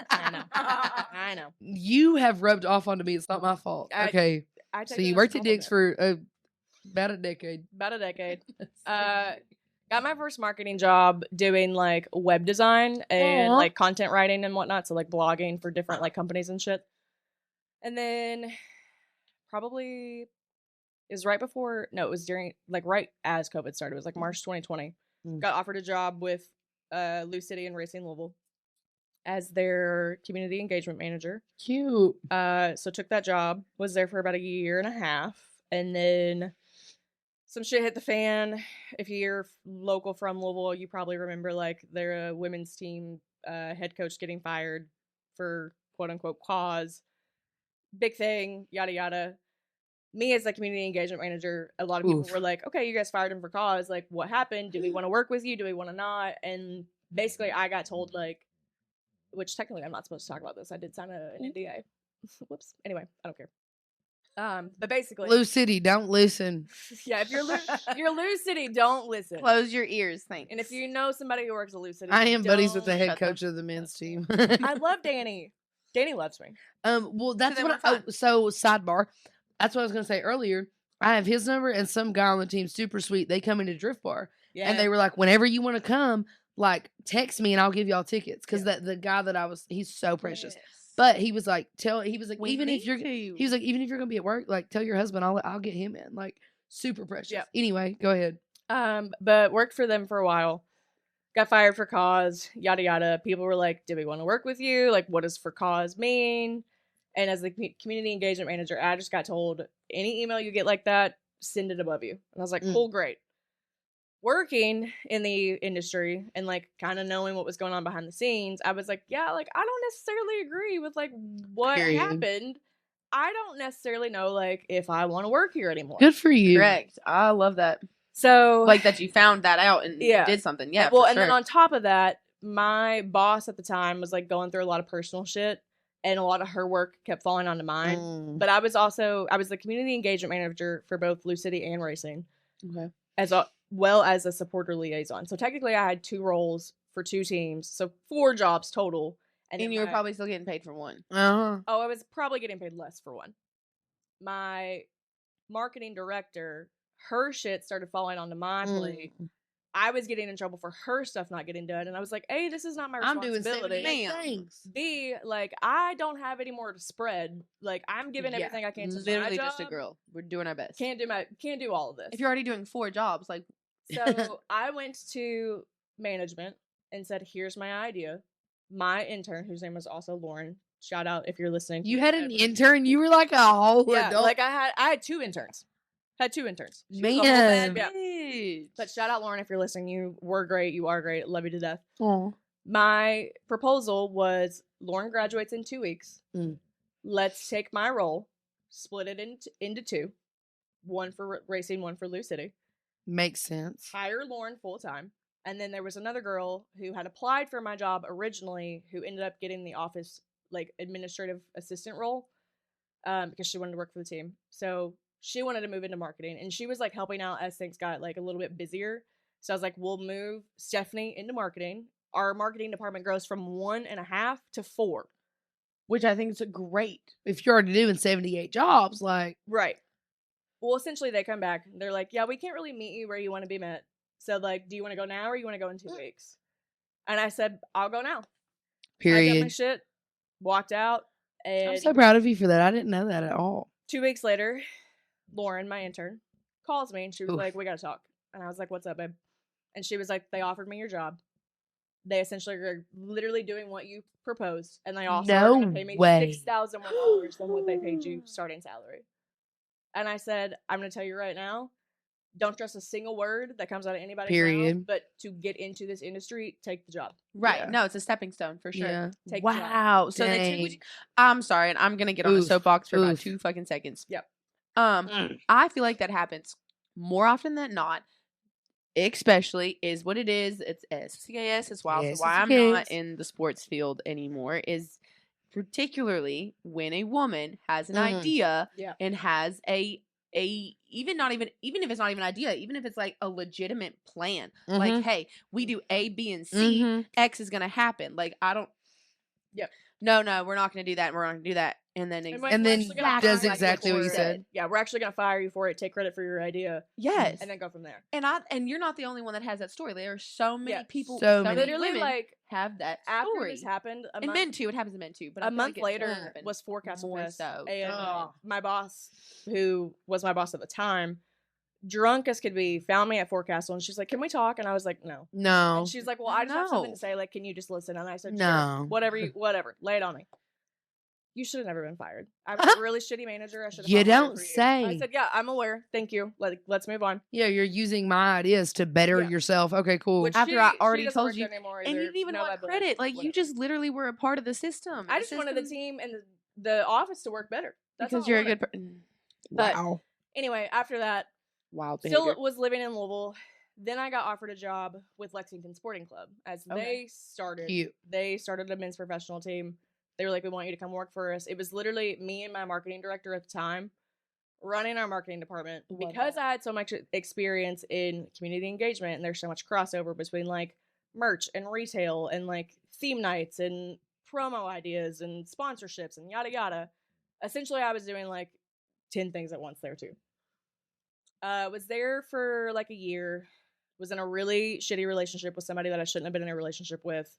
I know. I know. You have rubbed off onto me. It's not my fault. Okay. I take So that you as a worked at Dick's compliment. for about a decade. About a decade. Got my first marketing job doing like web design and Aw. like content writing and whatnot. So like blogging for different like companies and shit. And then probably it was right before, no, it was during like right as COVID started. It was like March 2020. Mm. Got offered a job with Lou City and Racing Louisville as their community engagement manager. Cute. So took that job, was there for about a year and a half, and then some shit hit the fan. If you're local from Louisville, you probably remember like their women's team head coach getting fired for quote unquote cause. Big thing, yada yada. Me as the community engagement manager, a lot of people Oof. were like, okay, you guys fired him for cause. Like, what happened? Do we want to work with you? Do we want to not? And basically, I got told, like, which technically I'm not supposed to talk about this. I did sign an NDA. Whoops. Anyway, I don't care. But basically, Blue City, don't listen. yeah, if you're Lou City, don't listen. Close your ears, thanks. And if you know somebody who works at Lou City, I am buddies with the don't head shut them. coach of the men's team. I love Danny. Danny loves me. Well, that's they what. were fun. So sidebar. That's what I was gonna say earlier. I have his number and some guy on the team, super sweet. They come into Drift Bar, Yeah. and they were like, "Whenever you want to come, like text me and I'll give y'all tickets." Because the guy that I was, he's so precious. Yes. But he was like, We even if need you're, to. he was like, even if you're gonna be at work, like tell your husband, I'll get him in. Like super precious. Yep. Anyway, go ahead. But worked for them for a while. Got fired for cause, yada yada. People were like, "Do we want to work with you? Like, what does for cause mean?" And as the community engagement manager, I just got told, any email you get like that, send it above you. And I was like, cool, great. Working in the industry and like kind of knowing what was going on behind the scenes, I was like, yeah, like I don't necessarily agree with like what Period. happened. I don't necessarily know like if I want to work here anymore. Good for you. Correct. I love that. So Like that you found that out and Yeah. did something. Yeah. well, for and then sure. on top of that, my boss at the time was like going through a lot of personal shit, and a lot of her work kept falling onto mine. Mm. But I was the community engagement manager for both Blue City and Racing, Okay. as well as a supporter liaison. So technically, I had 2 roles for 2 teams, so 4 jobs total. And then you were my- probably still getting paid for one. Uh-huh. oh, I was probably getting paid less for one. My marketing director, her shit started falling onto my plate. I was getting in trouble for her stuff not getting done, and I was like, "A, this is not my I'm doing responsibility. 78 Ma'am. things. B, like I don't have any more to spread. Like I'm giving Yeah, everything I can to Literally my just a job. girl. We're doing our best. Can't do all of this. If you're already doing 4 jobs, like So I went to management and said, "Here's my idea." My intern, whose name was also Lauren, shout out if you're listening. You had an intern. You were like a whole Yeah, adult. like I had 2 interns. Had 2 interns. she was a whole bad Man. bitch. But shout out Lauren if you're listening. You were great. You are great. Love you to death. Aw. My proposal was Lauren graduates in 2 weeks. Mm. Let's take my role, split it into 2. One for Racing, one for Lou City. Makes sense. Hire Lauren full time. And then there was another girl who had applied for my job originally who ended up getting the office like administrative assistant role. because she wanted to work for the team. So she wanted to move into marketing, and she was like helping out as things got like a little bit busier. So I was like, we'll move Stephanie into marketing. Our marketing department grows from 1.5 to 4. Which I think is great. If you're already doing 78 jobs, like, Right. Well, essentially, they come back. They're like, yeah, we can't really meet you where you want to be met. So, like, do you want to go now or you want to go in 2 weeks? And I said, I'll go now. I got my period. shit, walked out, and I'm so proud of you for that. I didn't know that at all. 2 weeks later, Lauren, my intern, calls me and she was Oof. like, we got to talk. And I was like, what's up, babe? And she was like, they offered me your job. They essentially are literally doing what you proposed. And they also are going to pay me $6,000 more than what they paid you starting salary. And I said, I'm going to tell you right now, don't trust a single word that comes out of anybody's Period. mouth. But to get into this industry, take the job. Right. Yeah. No, it's a stepping stone for sure. Yeah. Take the job. Wow. So they took Dang. I'm sorry, and I'm gonna get on a Oof. soapbox for about Oof. 2 fucking seconds. Yep. I feel like that happens more often than not. Especially is what it is. It's SCAS as well. Yes, So why I'm SCAS. not in the sports field anymore is particularly when a woman has an idea Yeah. and has a even if it's not even an idea, even if it's like a legitimate plan. Like, Mhm. hey, we do A, B, and C. Mhm. X is gonna happen. Like, I don't. Yep. No, we're not gonna do that. We're not gonna do that. And then And, ex- like, And we're then actually gonna does fire exactly you what you for it. said. Yeah, we're actually going to fire you for it. Take credit for your idea. yes, And then go from there. and you're not the only one that has that story. There are so many Yeah. people, So so many. many Literally, women like, have that after story. this happened, And men too. It happens to men too. But I a feel month like it later happened was Forecast more Fest, so. and Ugh. my boss, who was my boss at the time, drunk as could be, found me at Forecastle, and she's like, "Can we talk?" And I was like, "No." No. And she's like, "Well, I just have something No. to say. Like, can you just listen?" And I said, No. "Sure, whatever, lay it on me." You should have never been fired. I was a really shitty manager. I should have. You fought harder don't for you. say. I said, "Yeah, I'm aware. Thank you. Let's move on." Yeah, you're using my ideas to better Yeah. yourself. Okay, cool. Which After she I already doesn't told work you- there anymore And you either. didn't even No, want but credit. Like, you whatever. just literally were a part of the system. I The just wanted the system- team and the office to work better. That's because all I you're a wanted. good person. But Wow. anyway, after that, Wild still behavior. was living in Louisville. Then I got offered a job with Lexington Sporting Club as Okay. Cute. they started a men's professional team. They were like, "We want you to come work for us." It was literally me and my marketing director at the time running our marketing department. Love Because that. I had so much experience in community engagement and there's so much crossover between like merch and retail and like theme nights and promo ideas and sponsorships and yada yada. Essentially, I was doing like 10 things at once there too. Was there for like a year. Was in a really shitty relationship with somebody that I shouldn't have been in a relationship with.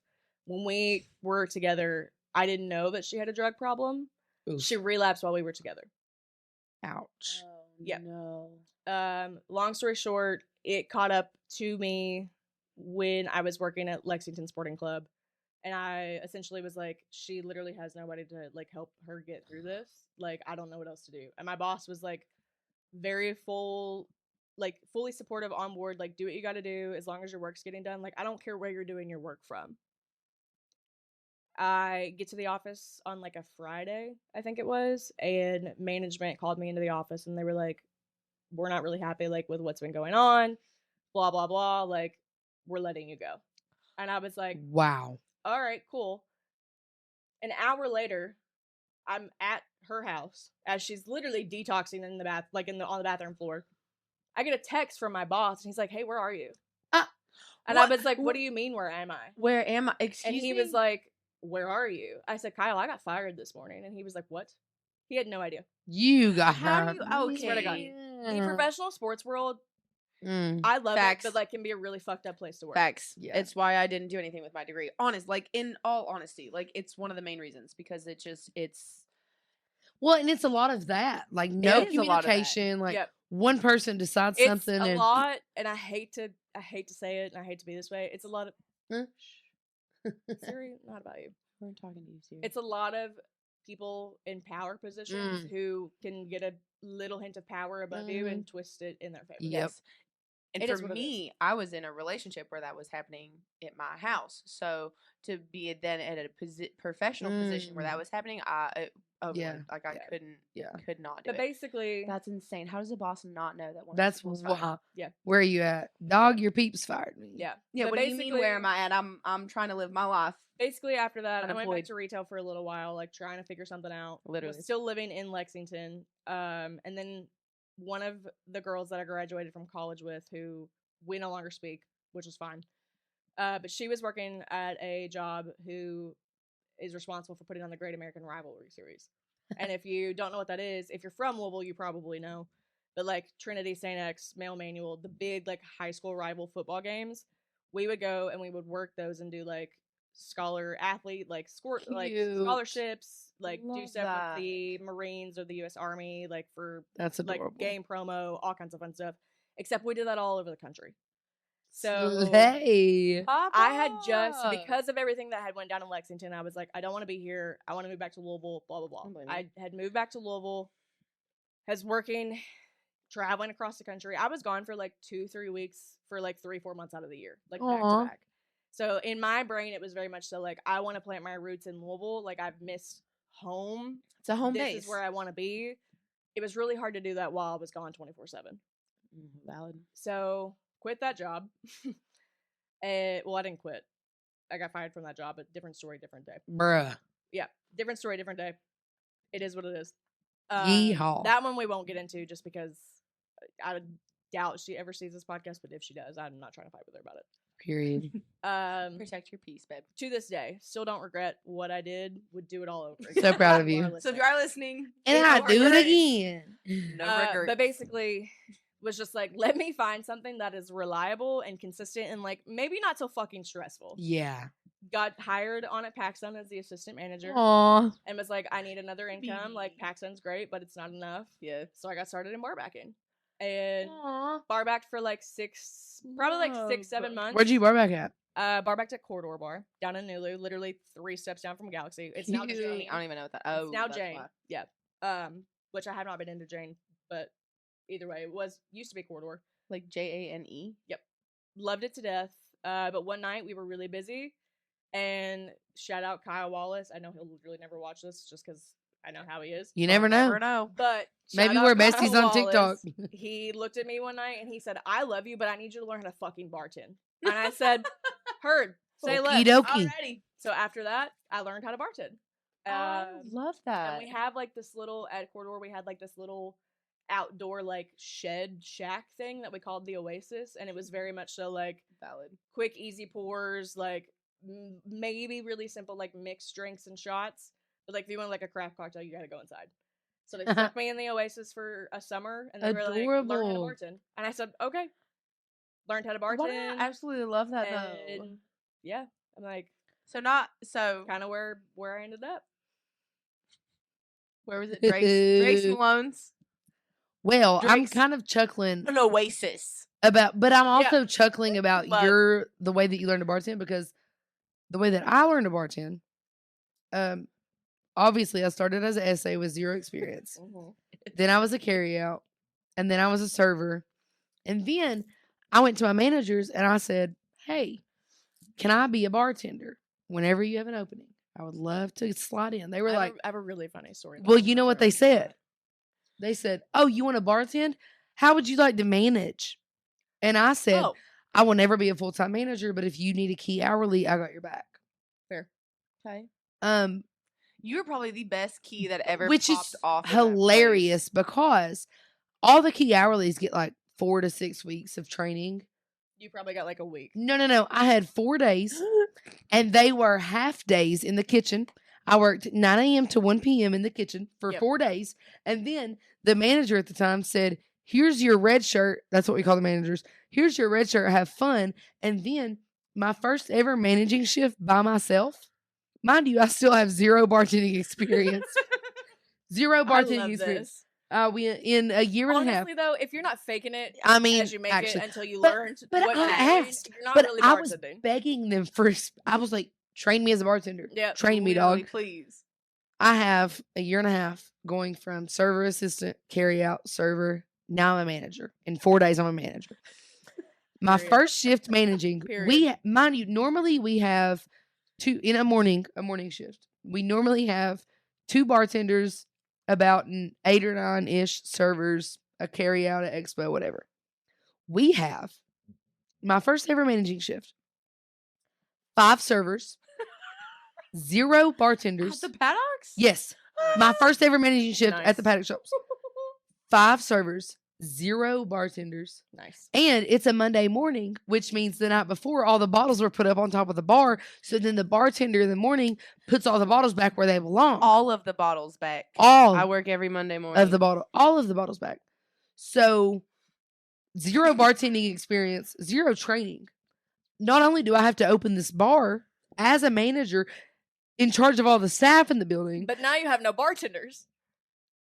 When we were together, I didn't know that she had a drug problem. Oof. She relapsed while we were together. Ouch. Oh, Yep. no. Long story short, it caught up to me when I was working at Lexington Sporting Club. And I essentially was like, she literally has nobody to like help her get through this. Like, I don't know what else to do. And my boss was like very fully supportive on board, like, do what you gotta do as long as your work's getting done. Like, I don't care where you're doing your work from. I get to the office on like a Friday, I think it was, and management called me into the office and they were like, "We're not really happy like with what's been going on, blah blah blah, like we're letting you go." And I was like, Wow. "All right, cool." An hour later, I'm at her house as she's literally detoxing in the bath, like on the bathroom floor. I get a text from my boss and he's like, "Hey, where are you?" And what? I was like, "What do you mean, where am I?" Where am I? Excuse And he me? was like, "Where are you?" I said, "Kyle, I got fired this morning." And he was like, "What?" He had no idea. You got How do you- okay. Swear to God. The professional sports world, Mm. I love Facts. it, but like can be a really fucked up place to work. Facts. Yeah. It's why I didn't do anything with my degree. Honest, like, in all honesty, like, it's one of the main reasons because it's Well, and it's a lot of that. Like no is a lot of that. communication. Like Yep. one person decides It's something a and lot, and I hate to say it, and I hate to be this way. It's a lot of Siri, not about you. we're talking to you, Siri. It's a lot of people in power positions Mm. who can get a little hint of power above you and twist it in their favor. Yep. Yes. And It is for what it me, I was in a relationship where that was happening at my house. So to be then at a professional position where that was happening, Yeah. like I Yeah. could not do But it. basically, That's insane. How does a boss not know that one? That's of his people's fired? wild. Yeah. Where are you at? Dog, your peeps fired me. yeah. Yeah. But What do you mean? Where am I at? I'm trying to live my life. Basically, after that, I went Unemployed. back to retail for a little while, like trying to figure something out. Literally. Was still living in Lexington. And then one of the girls that I graduated from college with, who we no longer speak, which was fine. But she was working at a job who is responsible for putting on the Great American Rivalry Series. And if you don't know what that is, if you're from Louisville, you probably know. But like Trinity, St. X, Male Manual, the big like high school rival football games, we would go and we would work those and do like scholar athlete like like Cute. scholarships, like do Love stuff that. with the Marines or the U.S. Army, like for That's like adorable. game promo, all kinds of fun stuff. Except we did that all over the country. So Hey. I had just, because of everything that had went down in Lexington, I was like, I don't want to be here. I want to move back to Louisville, blah, blah, blah. Don't blame I had moved back to Louisville, was working, traveling across the country. I was gone for like 2-3 weeks for like 3-4 months out of the year, like back Aw. to back. So in my brain, it was very much so like, I want to plant my roots in Louisville. Like I've missed home. It's a home This base. is where I want to be. It was really hard to do that while I was gone 24/7. Valid. So quit that job. Well, I didn't quit. I got fired from that job, but different story, different day. Bruh. Yeah, different story, different day. It is what it is. Yeehaw. That one we won't get into just because I would doubt she ever sees this podcast, but if she does, I'm not trying to fight with her about it. Period. Protect your peace, babe. To this day, still don't regret what I did. Would do it all over So again. proud of If you. are So if you are listening, And no I do it regrets. again. No regrets. But basically, was just like, let me find something that is reliable and consistent and like maybe not so fucking stressful. Yeah. Got hired on at PacSun as the assistant manager. Aw. And was like, I need another income. Like PacSun's great, but it's not enough. Yeah. So I got started in bar backing. And Aw. bar backed for like 6-7 months. Where'd you bar back at? Bar backed at Corridor Bar down in Nulu, literally 3 steps down from Galaxy. It's now Cute. Jane. I don't even know what that. Oh, It's now that's Jane. why. Yeah. Which I have not been into Jane, but either way, it used to be Corridor. Like JANE. Loved it to death. But one night we were really busy, and shout out Kyle Wallace. I know he'll really never watch this just because I know how he is. You never know. Never know. But Maybe shout we're out Kyle besties on TikTok. Wallace. He looked at me one night and he said, "I love you, but I need you to learn how to fucking bartend." And I said, "Heard. Say less." Okie dokie. Alrighty. So after that, I learned how to bartend. I love that. And we have like this little at Corridor. We had like this little outdoor like shed shack thing that we called the Oasis, and it was very much so like Valid. quick, easy pours, like maybe really simple like mixed drinks and shots. But like if you want like a craft cocktail, you gotta go inside. So they stuck me in the Oasis for a summer, and they were like, "Learn how to Adorable. bartend." And I said, "Okay." Learned how to What? bartend. I absolutely love that though. And yeah, I'm like So kind of where I ended up. where was it? Drake's Malone's Well, I'm Drake's- kind of chuckling an Oasis. about, but I'm also chuckling about But- the way that you learned to bartend, because the way that I learned to bartend, obviously I started as an essay with zero experience. Then I was a carryout, and then I was a server, and then I went to my managers and I said, "Hey, can I be a bartender whenever you have an opening? I would love to slide in." They were like, I have a really funny story. "Well, you know what they said? They said, 'Oh, you want to bartend? How would you like to manage?'" And I said, Oh, "I will never be a full-time manager, but if you need a key hourly, I got your back." fair. Okay. Um, You were probably the best key that ever which popped is off. in that place. hilarious because all the key hourlies get like 4 to 6 weeks of training. You probably got like a week. No. I had 4 days, and they were half days in the kitchen. I worked 9 a.m. to 1 p.m. in the kitchen for Yep. 4 days. And then the manager at the time said, "Here's your red shirt." That's what we call the managers. "Here's your red shirt. Have fun." And then my first ever managing shift by myself. Mind you, I still have zero bartending experience. Zero I bartending love experience. this. We in a year and a half. Honestly, though, if you're not faking it I mean, as you make actually, it until you but- learn but what I you're doing, asked, you're not but really I was bartending. begging them for. I was like, "Train me as a bartender. Yeah, Train me, Literally, dog." please. I have a year and a half going from server assistant, carry out, server. Now I'm a manager. In 4 days, I'm a manager. My Period. first shift managing, Period. mind you, normally we have two in a morning shift. We normally have 2 bartenders, about an 8 or 9-ish servers, a carry out, at expo, whatever. We have my first ever managing shift. 5 servers, 0 bartenders. At the paddocks? Yes. My first ever managing shift at the Nice. paddock shops. 5 servers, 0 bartenders. Nice. And it's a Monday morning, which means the night before all the bottles were put up on top of the bar. So then the bartender in the morning puts all the bottles back where they belong. All of the bottles back. All I work every Monday morning. all of the bottles back. So 0 bartending experience, 0 training. Not only do I have to open this bar as a manager in charge of all the staff in the building, But now you have no bartenders.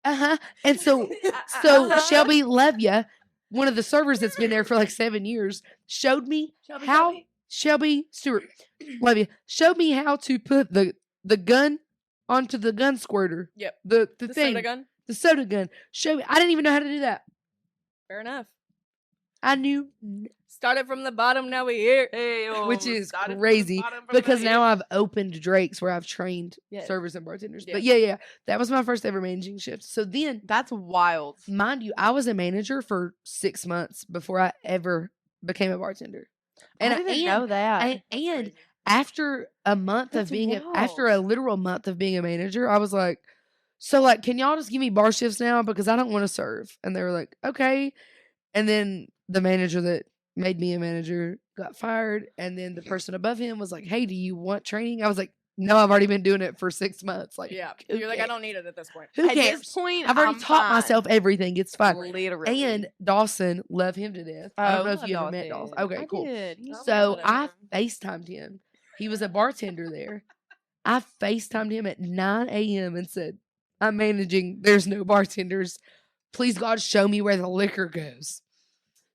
and so Shelby Levia, one of the servers that's been there for like 7 years, showed me Shelby Stewart Levia showed me how to put the gun onto the gun squirter. Yep. The The thing, soda gun. the soda gun. Show me. I didn't even know how to do that. Fair enough. I knew, Started from the bottom, now we here. which is crazy because now I've opened Drake's where I've trained Yes. servers and bartenders. Yeah. But yeah, that was my first ever managing shift. So then, That's wild. mind you, I was a manager for 6 months before I ever became a bartender. And I didn't know that. and after a month That's of being wild. after a literal month of being a manager, I was like, so like, can y'all just give me bar shifts now because I don't want to serve? And they were like, okay. And then the manager that made me a manager got fired, and then the person above him was like, hey, do you want training? I was like, no, I've already been doing it for 6 months. Like, Yeah. who You're like, I cares? don't need it at this point. Who At cares? this point, I've already I'm taught fine. myself everything. It's fine. Literally. And Dawson, love him to death. I don't know if you ever met Dawson. Okay, I cool. did. He's So so I nice. FaceTimed him. He was a bartender there. I FaceTimed him at 9 a.m. and said, I'm managing. There's no bartenders. Please, God, show me where the liquor goes.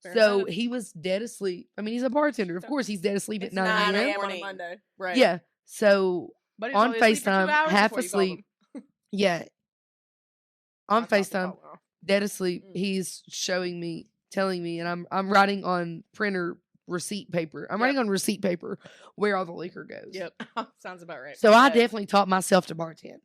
Fair So enough. he was dead asleep. I mean, he's a bartender. Of course, he's dead asleep It's at 9 a.m. on a Morning. Monday. Right. Yeah. So But he was on only asleep for 2 FaceTime, hours half before you called asleep. him. Yeah. On I caught the FaceTime, call off. dead asleep. Mm. He's showing me, telling me, and I'm writing on printer receipt paper. I'm Yep. writing on receipt paper where all the liquor goes. Yep. Sounds about right. So I Yeah. definitely taught myself to bartend.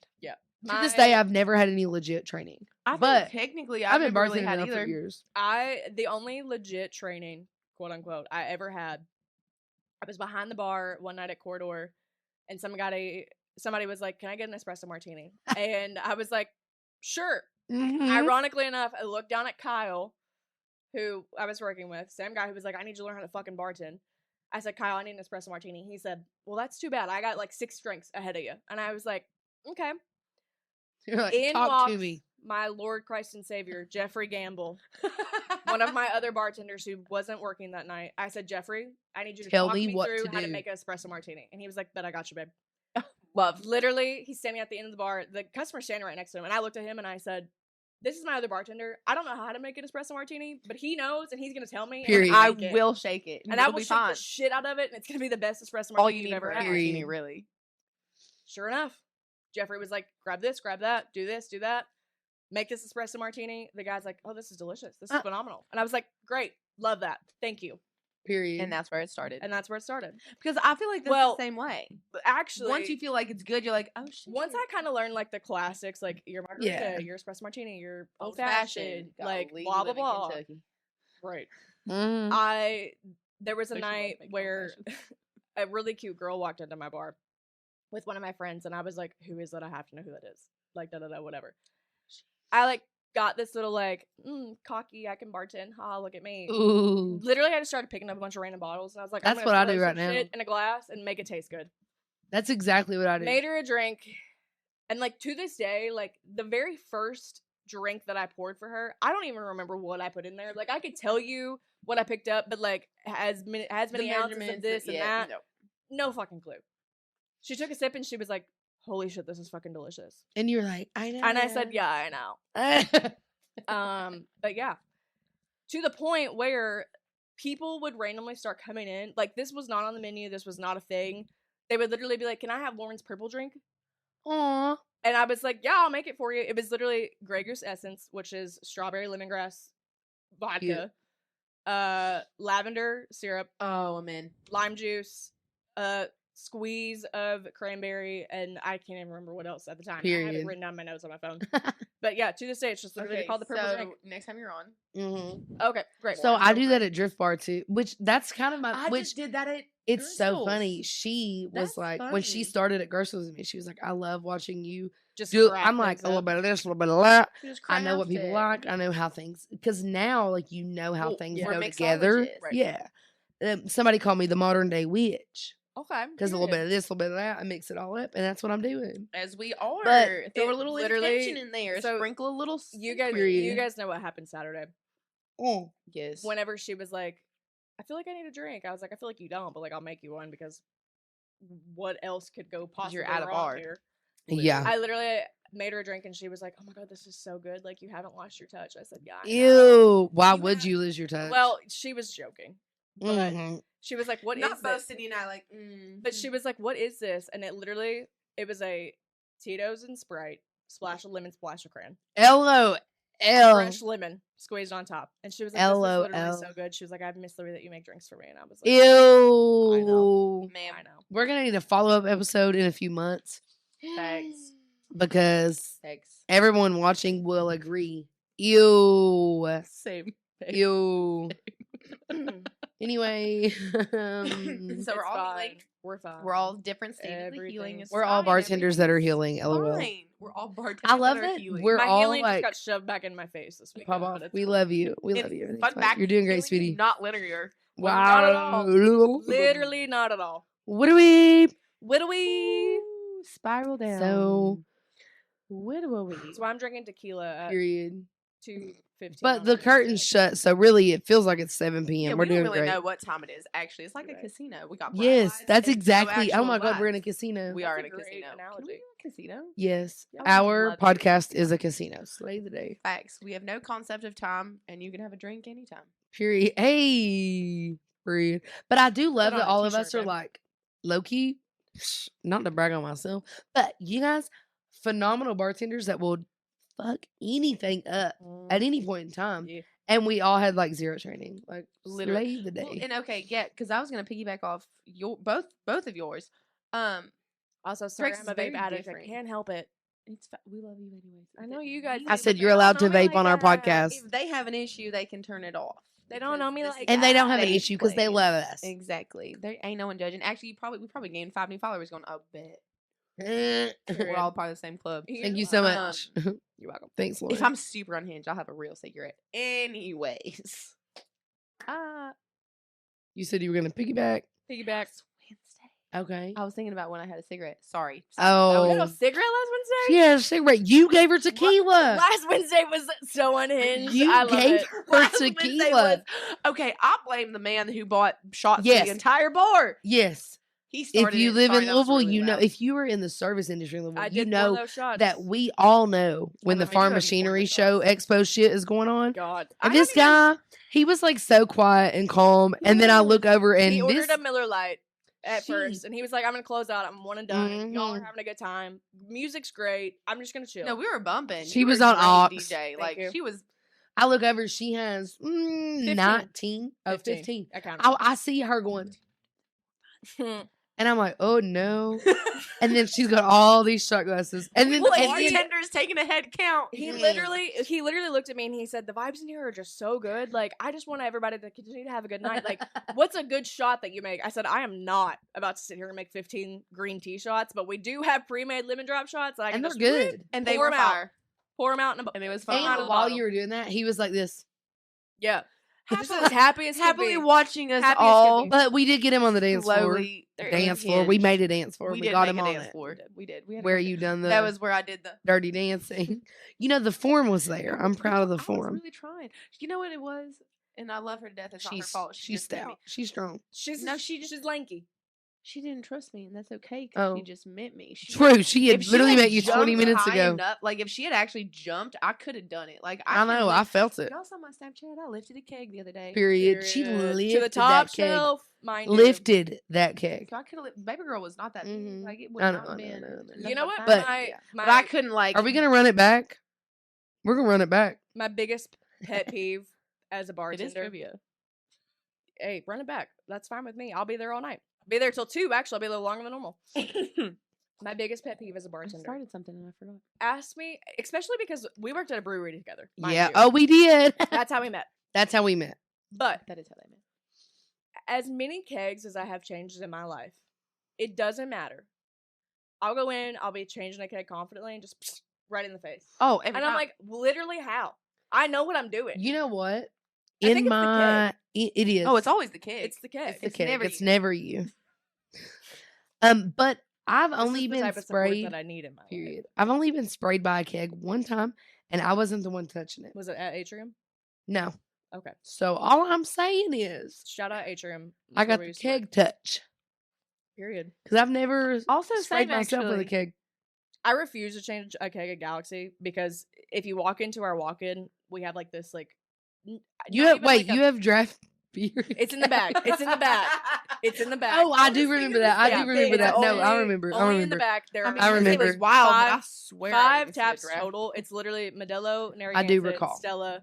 To this day, I've never had any legit training. I But think technically, I've I've been never really bartending had now for either. years. the only legit training, quote unquote, I ever had, I was behind the bar one night at Corridor, and somebody was like, "Can I get an espresso martini?" And I was like, "Sure." Mhm. Ironically enough, I looked down at Kyle, who I was working with, same guy who was like, "I need you to learn how to fucking bartend." I said, "Kyle, I need an espresso martini." He said, "Well, that's too bad. I got like 6 drinks ahead of you." And I was like, "Okay." You're like, In talk walks to me. my Lord, Christ, and Savior, Jeffrey Gamble, one of my other bartenders who wasn't working that night. I said, "Jeffrey, I need you to Tell talk me me what through to how to do." make an espresso martini." And he was like, "Bet I got you, babe." Love. Literally, he's standing at the end of the bar. The customer's standing right next to him. And I looked at him and I said, "This is my other bartender. I don't know how to make an espresso martini, but he knows and he's going to tell me. Period. And I make it. will shake it. And I It'll will be shake fine. the shit out of it. And it's going to be the best espresso martini All you you've need ever for a had." martini, Period. really. Sure enough, Jeffrey was like, "Grab this, grab that, do this, do that. Make this espresso martini." The guy's like, "Oh, this is delicious. This is phenomenal." And I was like, "Great. Love that. Thank you." Period. And that's where it started. And that's where it started. Because I feel like that's Well, the same way. But actually, Once you feel like it's good, you're like, oh shit. once I kind of learned like the classics, like your margarita, Yeah. your espresso martini, your old old-fashioned, fashioned, like golly, blah you blah live in blah. Kentucky. Right. Mhm. There was a Don't you love night making where old-fashioned? a really cute girl walked into my bar with one of my friends, and I was like, "Who is that? I have to know who that is." Like, da da da, whatever. I like got this little like cocky, I can bartend. Ha, look at me. Ooh. Literally, I just started picking up a bunch of random bottles, and I was like, "I'm That's gonna what I do throw right some now. shit in a glass and make it taste good." That's exactly what I do. Made her a drink, and like to this day, like the very first drink that I poured for her, I don't even remember what I put in there. Like I could tell you what I picked up, but like has many The ounces of measurements, this and yeah, that. No fucking clue. She took a sip and she was like, "Holy shit, this is fucking delicious." And you're like, I know. And I said, "Yeah, I know." But yeah, to the point where people would randomly start coming in. Like this was not on the menu. This was not a thing. They would literally be like, "Can I have Lauren's purple drink?" Aw. And I was like, "Yeah, I'll make it for you." It was literally Grey Goose Essence, which is strawberry lemongrass vodka, lavender syrup, Oh, I'm in. lime juice, squeeze of cranberry, and I can't even remember what else at the time. I have Period. it written down in my notes on my phone. But yeah, to this day, it's just literally called the purple so drink. next time you're on. Mm-hmm. Okay, great. So I do that at Drift Bar too, which that's kind of my. I which just did that at it's so Gerstle's. funny. She was That's like when she funny. started at Gerstle's with me, she was like, "I love watching you Just do." craft I'm like things a little up. bit of this, a little bit of that. She just I know what people crafted. like. I know how things because now like you know how Well, things yeah. go We're together. mixologists. Right. Yeah. Somebody called me the modern day witch Okay. because a little bit of this, a little bit of that, I mix it all up, and that's what I'm doing. As we are. But Throw it a little literally- intention in there. so Sprinkle a little. You guys, Period. you guys know what happened Saturday. Yes. Whenever she was like, I feel like I need a drink. I was like, I feel like you don't, but like I'll make you one because what else could go possibly you're at a wrong bar. here? Yeah. I literally made her a drink and she was like, "Oh my god, this is so good! Like you haven't lost your touch." I said, "Yeah." I know." Ew. Why You would have- you lose your touch? Well, she was joking, but Mhm. she was like, "What is Not this?" both Cindy and I like. But she was like, "What is this?" And it was a Tito's and Sprite, splash of lemon, splash of cran, LOL. fresh lemon squeezed on top. And she was like, "This is literally LOL. so good." She was like, "I miss the way that you make drinks for me." And I was like, Ew. Ma'am. I know. We're gonna need a follow up episode in a few months Thanks. because Thanks. everyone watching will agree. Ew. Same. Ew. Anyway, So It's we're all fine. healing. We're fine. We're all different stages of Everything healing. is It's we're all fine, bartenders that are everything's healing. LOL. Fine. We're all bartenders. I love that. Are that healing. we're my all healing like, just got shoved back in my face this week. pop off. We love you. We love you. Everything's Fun fine. fact: You're doing great, healing is sweetie. Not linear. Not at all. Wow. Literally not at all. What do we? What do we? Ooh, spiral down. So, what do we? So I'm drinking tequila at period. 2:15. But the curtain's shut, so really it feels like it's 7 p.m. Yeah, We're we don't doing really great. know what time it is. Actually, it's like You're a right. casino. We got bright Yes, lights that's and no exactly. Oh actual my god, we're in a lights. casino. We That's are a in a great casino. Can analogy. we do a casino? Yes, Y'all our love to do podcast casino. is a casino. Slay the day. Facts. We have no concept of time, and you can have a drink anytime. Period. Hey, period. But I do love on that a all of t-shirt, us are babe. like low key. Not to brag on myself, but you guys, phenomenal bartenders that will fuck anything up at any point in time. Yeah. And we all had like zero training. Like Literally. slay the day. Well, and okay, yeah, because I was gonna piggyback off your both of yours. Also, sorry, Drake's I'm a is very vape addict. I different. can't help it. We love you anyways. I know you guys. I do, said but you're they allowed don't to know me vape like on our that. podcast. If they have an issue, they can turn it off. They don't know me because like this And they is don't have an safe issue because they place. love us. Exactly. There ain't no one judging. Actually, we probably gained 5 new followers. Going, I bet Thank we're all part of the same club. you so Um, much. You're welcome. Thanks, Laur. If I'm super unhinged, I'll have a real cigarette. Anyways, You said you were gonna piggyback. Piggyback. Wednesday. Okay. I was thinking about when I had a cigarette. Sorry. Oh. You had a cigarette last Wednesday? Yeah, cigarette. You gave her tequila. Last Wednesday was so unhinged. You I love gave it. her Last Wednesday tequila. okay, I blame the man who bought shots Yes. for the entire bar. Yes. He started If you it. live Sorry, in that was Louisville, really you know. loud. If you were in the service industry in Louisville, I you did one of know those shots. that we all know when the I mean, you farm had machinery one of show those. expo shit is going on. God. And this guy, he was like so quiet and calm. And then I look over and he ordered this a Miller Lite at She- first, and he was like, "I'm gonna close out. I'm one and done. Y'all are Mhm. having a good time. Music's great. I'm just gonna chill." No, we were bumping. She You was were a on great aux. DJ. Thank Like you. she was. I look over, she has 19. Oh, 15. I counted. I see her going, and I'm like, oh no. And then she's got all these shot glasses. And then, Well, and and then bartender's taking a head count. He Mm. literally looked at me and he said, "The vibes in here are just so good. Like, I just want everybody to continue to have a good night. Like, what's a good shot that you make?" I said, "I am not about to sit here and make 15 green tea shots, but we do have pre-made lemon drop shots that I can and they're just good. And they Pour were 'em out. fire. pour them out in a And it was Fine. fun. Out of And the while bottle. you were doing that, he was like this. yeah, just as happy as could Happily be. watching us Happy as could all be. But we did get him on the dance floor. slowly Dance floor. We made a dance floor. We, did got make him a on dance it. floor. We did. We had a Where good- you done the That was where I did the. dirty dancing. You know, the form was there. I'm proud of the I was form. really trying. You know what it was? And I love her to death. It's not her She's fault. she's just met me. stout. She's strong. She's No, she just- she's lanky. She didn't trust me, and that's okay because Oh. she just met me. She True. She had if she literally had met you 20 jumped minutes high ago. enough- like if she had actually jumped, I could have done it. Like I know. I felt it. Y'all saw my Snapchat. I lifted a keg the other day. Period. She Period. lifted to the top that keg. shelf, mind you. Lifted that keg. So I could have. Baby girl was not that big. Mhm. Like it would I not know, have I know, been. I know. nothing You know what? fine. But- my But I couldn't like. Are we gonna run it back? We're gonna run it back. my biggest pet peeve as a It is bartender trivia. hey, run it back. That's fine with me. I'll be there all night. I'll be there till 2. Actually, I'll be a little longer than normal. My biggest pet peeve as a I bartender. started something and I forgot. Ask me, especially because we worked at a brewery together. mind Yeah. you. Oh, we did. That's how we met. That's how we met. But That is how they met. as many kegs as I have changed in my life, it doesn't matter. I'll go in, I'll be changing a keg confidently and just right in the face. Oh, And I'm like, literally how? I know what I'm doing. You know what? I think In it's the my, it is. oh, it's always the keg. It's the keg. the it's keg. never It's you. never you. But I've This only is the been type of support sprayed. that I need in my life. Period. I've only been sprayed by a keg one time, and I wasn't the one touching it. Was it at Atrium? No. Okay. So all I'm saying is, Shout out Atrium. I That's where got we the used to work. keg touch Period. because I've never Also, sprayed same myself with a actually. keg. I refuse to change a keg at Galaxy because if you walk into our walk-in, we have like this like. You have you have draft beer. It's in the back. It's in the back. It's in the back. Oh, I do remember that. I do remember that. No, I remember. I Only in the remember. back. There are I remember. It was wild, but I Five- swear. I 5 didn't see a taps draft. total. It's literally Modelo, I do Narragansett, recall. Stella,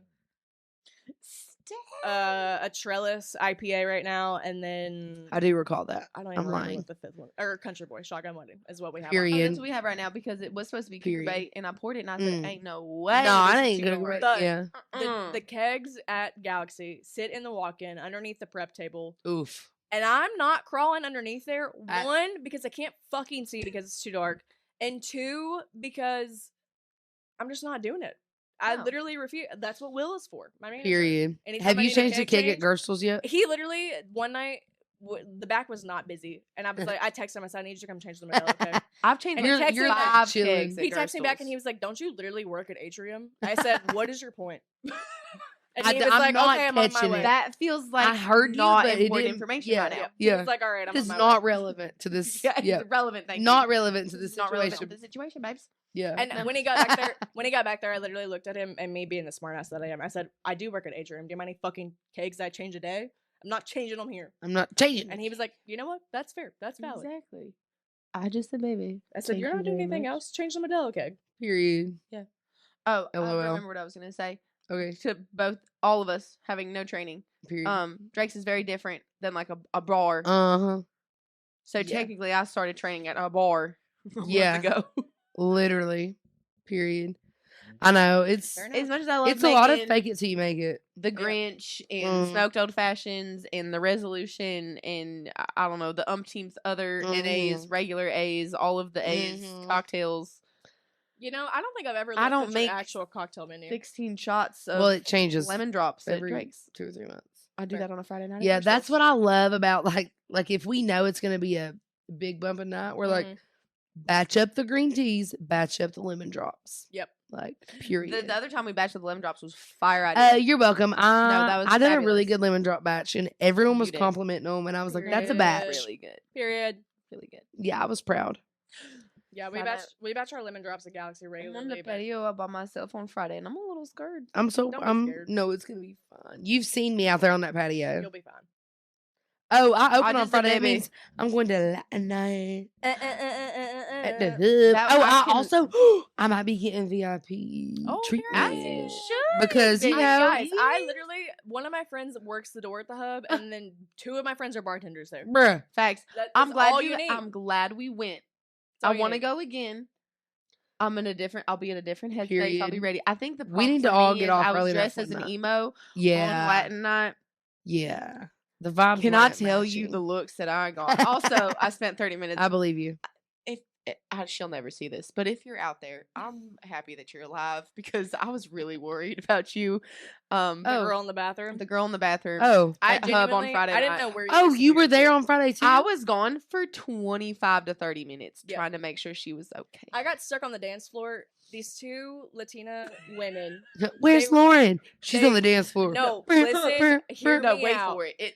a Trellis IPA right now, and then I do recall that. I don't even I'm remember lying. what the 5th one or Country Boy Shotgun Wedding is what we have. Period. Oh, Ian. that's what we have right now because it was supposed to be Cougar Period. bait, and I poured it, and I said, Mm. "Ain't no way." No, I this is ain't gonna gonna work. work. Yeah. The kegs at Galaxy sit in the walk-in underneath the prep table, Oof. and I'm not crawling underneath there. I- 1, because I can't fucking see because it's too dark, and 2, because I'm just not doing it. I No. literally refuse. That's what Will is for. My manager. Period. Anytime Have I you need a changed the keg keg at change, Gerstle's yet? He literally one night the back was not busy, and I was like, I texted him. I said, I need you to come change the Modelo keg. I've changed And he like texted 5 chilling. kegs. He at texted me back and he Gerstle's. was like, "Don't you literally work at Atrium?" I said, "What is your point?" And I he d- was I'm like, not "Okay, I'm on my catching way." it. That feels like I heard you, not but it important didn't- information yeah. right now. Yeah. He Yeah. was like, "All right, I'm It's on my not way." relevant to this. Yeah, Yeah. it's relevant. Thank Not you. relevant to this It's not relevant to situation. the situation, babes. Yeah. And when he got back there, I literally looked at him, and me being the smartass that I am, I said, "I do work at Atrium. Do you mind any fucking kegs I change a day? I'm not changing them here." I'm not changing. And he was like, "You know what? That's fair. That's valid." Exactly. I just said, baby. I said, Thank "You're you not doing very anything much. else. Change the Modelo keg." Period. Oh, I LOL. remember what I was gonna say. Okay. To all of us having no training. Period. Drake's is very different than like a bar. Uh-huh. So yeah. technically, I started training at a bar. Yeah. Months ago. Literally. Period. I know. It's Fair enough. As much as I love it's a lot of making fake it till you make it. the Grinch and Mm. smoked old fashions and the resolution and I don't know the umpteenth other NAs, regular A's, all of the A's, Mhm. cocktails, You know, I don't think I've ever I looked don't at make your actual cocktail menu. 16 shots of Well, it changes lemon drops at every Drake's. 2 or 3 months. I do Fair. that on a Friday night. at Yeah, that's Gerstle's. what I love about like if we know it's gonna be a big bumping night, we're like Mhm. batch up the green teas, batch up the lemon drops. Yep. Like period. The other time we batched the lemon drops was fire idea. You're welcome. that was I did a really fabulous. good lemon drop batch, and everyone You was did. complimenting them, and I was like, "That's a Period. batch." really good, Period. really good. Yeah, I was proud. Yeah, Shout out. we batch our lemon drops at Galaxy I'm on regularly. the but patio up by myself on Friday, and I'm a little scared. I'm so Don't be scared. no, it's gonna be fun. You've seen me out there on that patio. You'll be fine. Oh, I open on just said Friday. That maybe. means I'm going to Latin night at the Uh, hub. That- Oh, I I can- also I might be getting VIP Oh, treatment period. because you baby. know Guys, I literally one of my friends works the door at the hub, and then 2 of my friends are bartenders there. bruh. Facts. That's I'm glad all you. need. I'm glad we went. That's all I you want to need. go again. I'll be in a different headspace. I'll be Period. ready. I think the We problem need for to all me get is off I was early that dressed as one an night. emo on Yeah, Latin night. yeah. The vibes. Can I weren't tell you matching. the looks that I got? Also, I spent 30 minutes. I believe you. She'll never see this, but if you're out there, I'm happy that you're alive because I was really worried about you. The Oh. girl in the bathroom. The girl in the bathroom. Oh, at Hub on genuinely- Friday I didn't night. know where. oh, you were there disappeared on Friday too. I was gone for 25 to 30 minutes Yeah. trying to make sure she was okay. I got stuck on the dance floor. These 2 Latina women. Where's they- Lauren? She's they- on the dance floor. No, Brr, listen, brr, hear brr. No, me wait out. for it.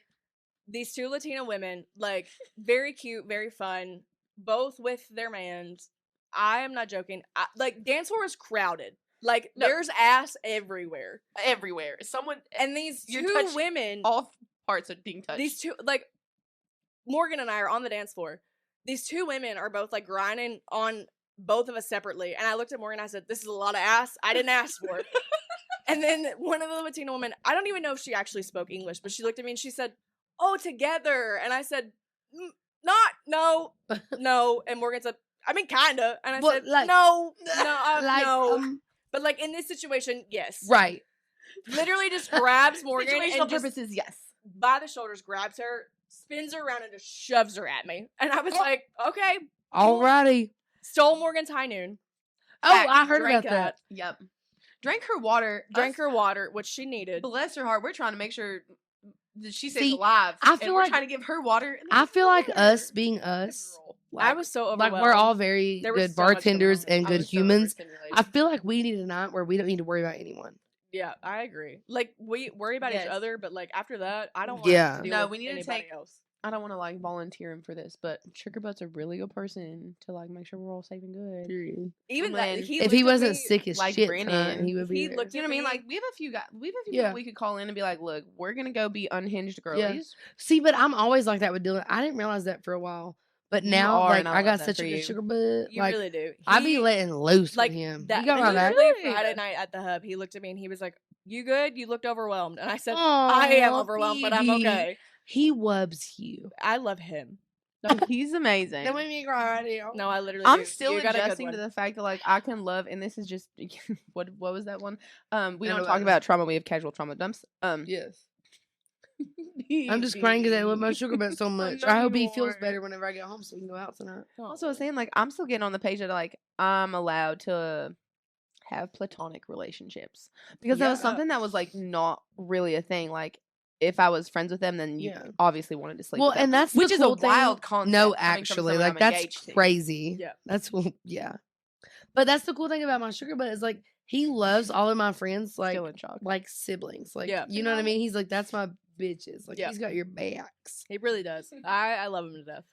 These 2 Latina women, like very cute, very fun, both with their mans. I am not joking. Like dance floor is crowded. Like No. there's ass everywhere, Everywhere. Someone and these You're 2 touching women. all parts are being touched. These 2, like Morgan and I are on the dance floor. These 2 women are both like grinding on both of us separately, and I looked at Morgan and I said, "This is a lot of ass. I didn't ask for it." And then one of the Latina women, I don't even know if she actually spoke English, but she looked at me and she said, oh, together. And I said, not, no. And Morgan said, I mean, kinda. And I Well, said, like- no, like, no. But like in this situation, yes. Right. Literally just grabs Morgan Situational and just purposes, yes. by the shoulders, grabs her, spins her around and just shoves her at me. And I was like, okay. Alrighty. Stole Morgan's high noon. Oh, Fact, I heard drank about that. Yep. Drank her water. Drank her water, which she needed. Bless her heart. We're trying to make sure that she stays See, alive. I and feel we're like- trying to give her water. and I they feel give like her us water. being us, I was so overwhelmed. like we're all very There was good so much going bartenders on. and I good was so humans. overstimulated. I feel like we need a night where we don't need to worry about anyone. Yeah, I agree. Like we worry about Yes. each other, but like after that, I don't want Yeah. to deal No, with we need to anybody take- else. I don't want to like volunteer him for this, but Sugar Butt's a really good person to like make sure we're all safe and good. Period. Even Man, that, he If he looked at wasn't me- sick as like shit Brennan. tonight, he would be He there. looked You know what I mean? me- Like we have a few guys, we have a few Yeah. people we could call in and be like, look, we're gonna go be unhinged girlies. See, but I'm always like that with Dylan. I didn't realize that for a while, but You now are, like and I I love got that such for a good you. sugar butt. You Like really do. I be He- letting loose like with him. that. You got my back. literally Friday night at the hub, he looked at me and he was like, "You good? You looked overwhelmed." And I said, "I am Aw, overwhelmed, but I'm baby. okay." He wubs you. I love him. No, he's amazing. Don't make me cry right now. No, I literally. I'm do. still You got a good adjusting to one. the fact that like I can love, and this is just what was that one? We I don't know talk that. about trauma. We have casual trauma dumps. Yes. I'm just crying because I love my sugar butt so much. know I hope you he feels are. better whenever I get home so we can go out tonight. Also, I was saying like I'm still getting on the page that like I'm allowed to have platonic relationships because that was Yeah. something that was like not really a thing. Like if I was friends with them, then you Yeah. obviously wanted to sleep. Well, with them. and that's which the is cool a wild thing. concept. No, coming from actually, someone like I'm that's engaged to. crazy. Yeah. That's yeah. But that's the cool thing about my sugar butt is like he loves all of my friends Still in shock. like siblings. Like Yeah. you know what I mean? He's like that's my bitches. Like Yeah. he's got your backs. He really does. I love him to death.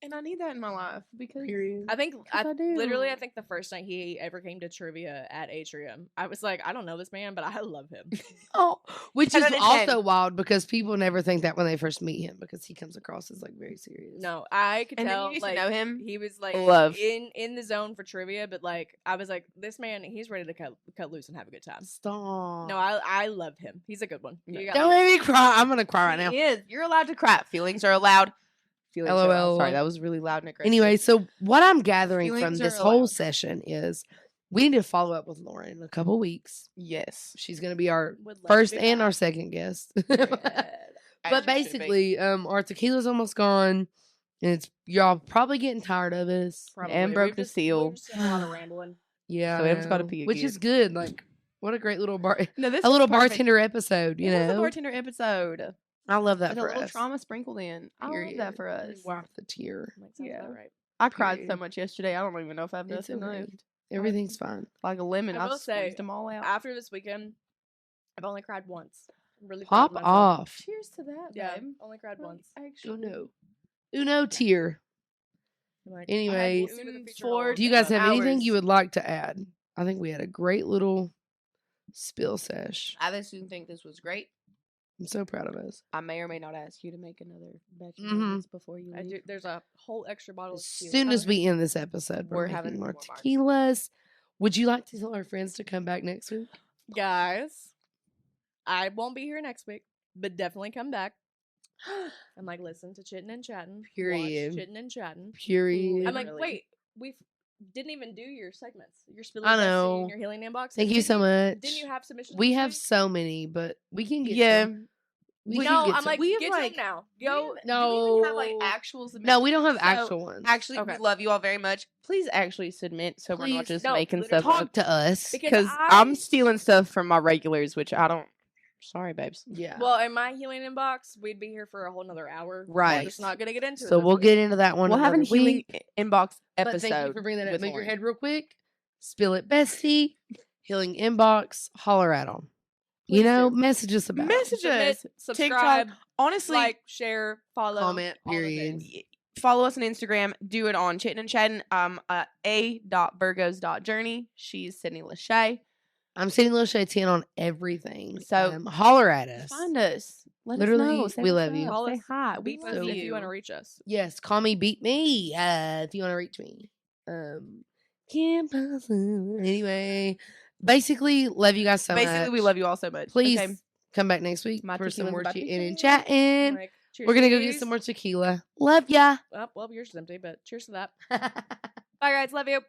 And I need that in my life because Period. I think I literally do. I think the first night he ever came to trivia at Atrium, I was like, I don't know this man, but I love him. Oh, which 10 is out of also 10. wild because people never think that when they first meet him because he comes across as like very serious. No, I could and then tell you get like to know him. he was like Love. in the zone for trivia, but like I was like, this man, he's ready to cut loose and have a good time. Stop. No, I love him. He's a good one. No. You got Don't me. make me cry. I'm gonna cry right now. He is. You're allowed to cry. Feelings are allowed. Feelings are allowed. LOL. Sorry, that was really loud and aggressive. Anyway, so what I'm gathering from Feelings are this whole allowed. session is we need to follow up with Lauren in a couple weeks. yes. She's gonna be our Would love to first be and back. our second guest. As But you should be. basically, our tequila's almost gone, and it's y'all probably getting tired of us. And broke We've the just- seal. we've just done a lot of rambling. Yeah, So I Em's gotta know. pee which is good. Like, what a great little No, this a little is perfect. bartender episode. You It was a know, bartender episode. I love that With a for little us. trauma sprinkled in. I love Period. that for Let me us. wipe the tear. Like, sounds Yeah. about right. I cried so Period. much yesterday. I don't even know if I have It's nothing okay. left. Everything's fine. Like a lemon. I I will say, squeezed them all out. After this weekend, I've only cried once. I'm really proud Pop of myself. off. Cheers to that, Yeah, babe. only cried Well, once. Actually, Uno tear. I'm like, Anyway, we'll see what the future for- holds. Do you guys have anything hours. you would like to add? I think we had a great little spill sesh. I just didn't think this was great. I'm so proud of us. I may or may not ask you to make another batch of Mhm. nuggets before you I leave. do, there's a whole extra bottle of As tequila. soon as Okay. we end this episode, We're we're having having more more margaritas. tequilas. Would you like to tell our friends to come back next week? Guys, I won't be here next week, but definitely come back. And like listen to Chittin and Chattin. watch Period. Chittin and Chattin. Period. I'm like, Literally. wait, we didn't even do your segments. Your spilling I bestie know. and your healing inbox. Thank you Didn't so much. Didn't you have submissions? We this have week? so many, but we can get Yeah. to 'em. We No, can get I'm to like, 'em. We have, get to like- them now. Do Go. we even have No. like actual submissions? No, we don't have So, actual ones. Actually, Okay. we love you all very much. Please actually submit so we're not Please, just no, making literally stuff talk up. to us. Because I- I'm stealing stuff from my regulars, which I don't. Sorry, babes. Yeah. Well, in my healing inbox, we'd be here for a whole nother hour. Right. We're just not gonna get into it. So this we'll week. get into that one. We'll have a another healing week. inbox But episode. thank you for bringing that up. with Make your Lauren. head real quick. Spill it, bestie. Healing inbox. Holler at them. You Please know, do. message us about 'em. Message Submit, us. subscribe, Honestly, like, share, follow, Comment, all the period. things. follow us on Instagram. Do it on Chittin and Chattin. A.Burgos.journey. She's Sydney Lachey. I'm sitting Lachey 10 on everything. So, holler at us. Find us. Let Literally, us know. Say we what's love you. up. Call Say us, hi. We Beat us love if you. you want to reach us. Yes, call me, beat me. If you want to reach me. Can't possibly. Anyway, basically, love you guys so much. Basically, we love you all so much. Please Okay. come back next week My for some tequila's more about to chitting and hit. chatting. Like, Cheers. We're gonna go get ladies. some more tequila. Love ya. Well, yours is empty, but cheers to that. Bye, guys. Love you.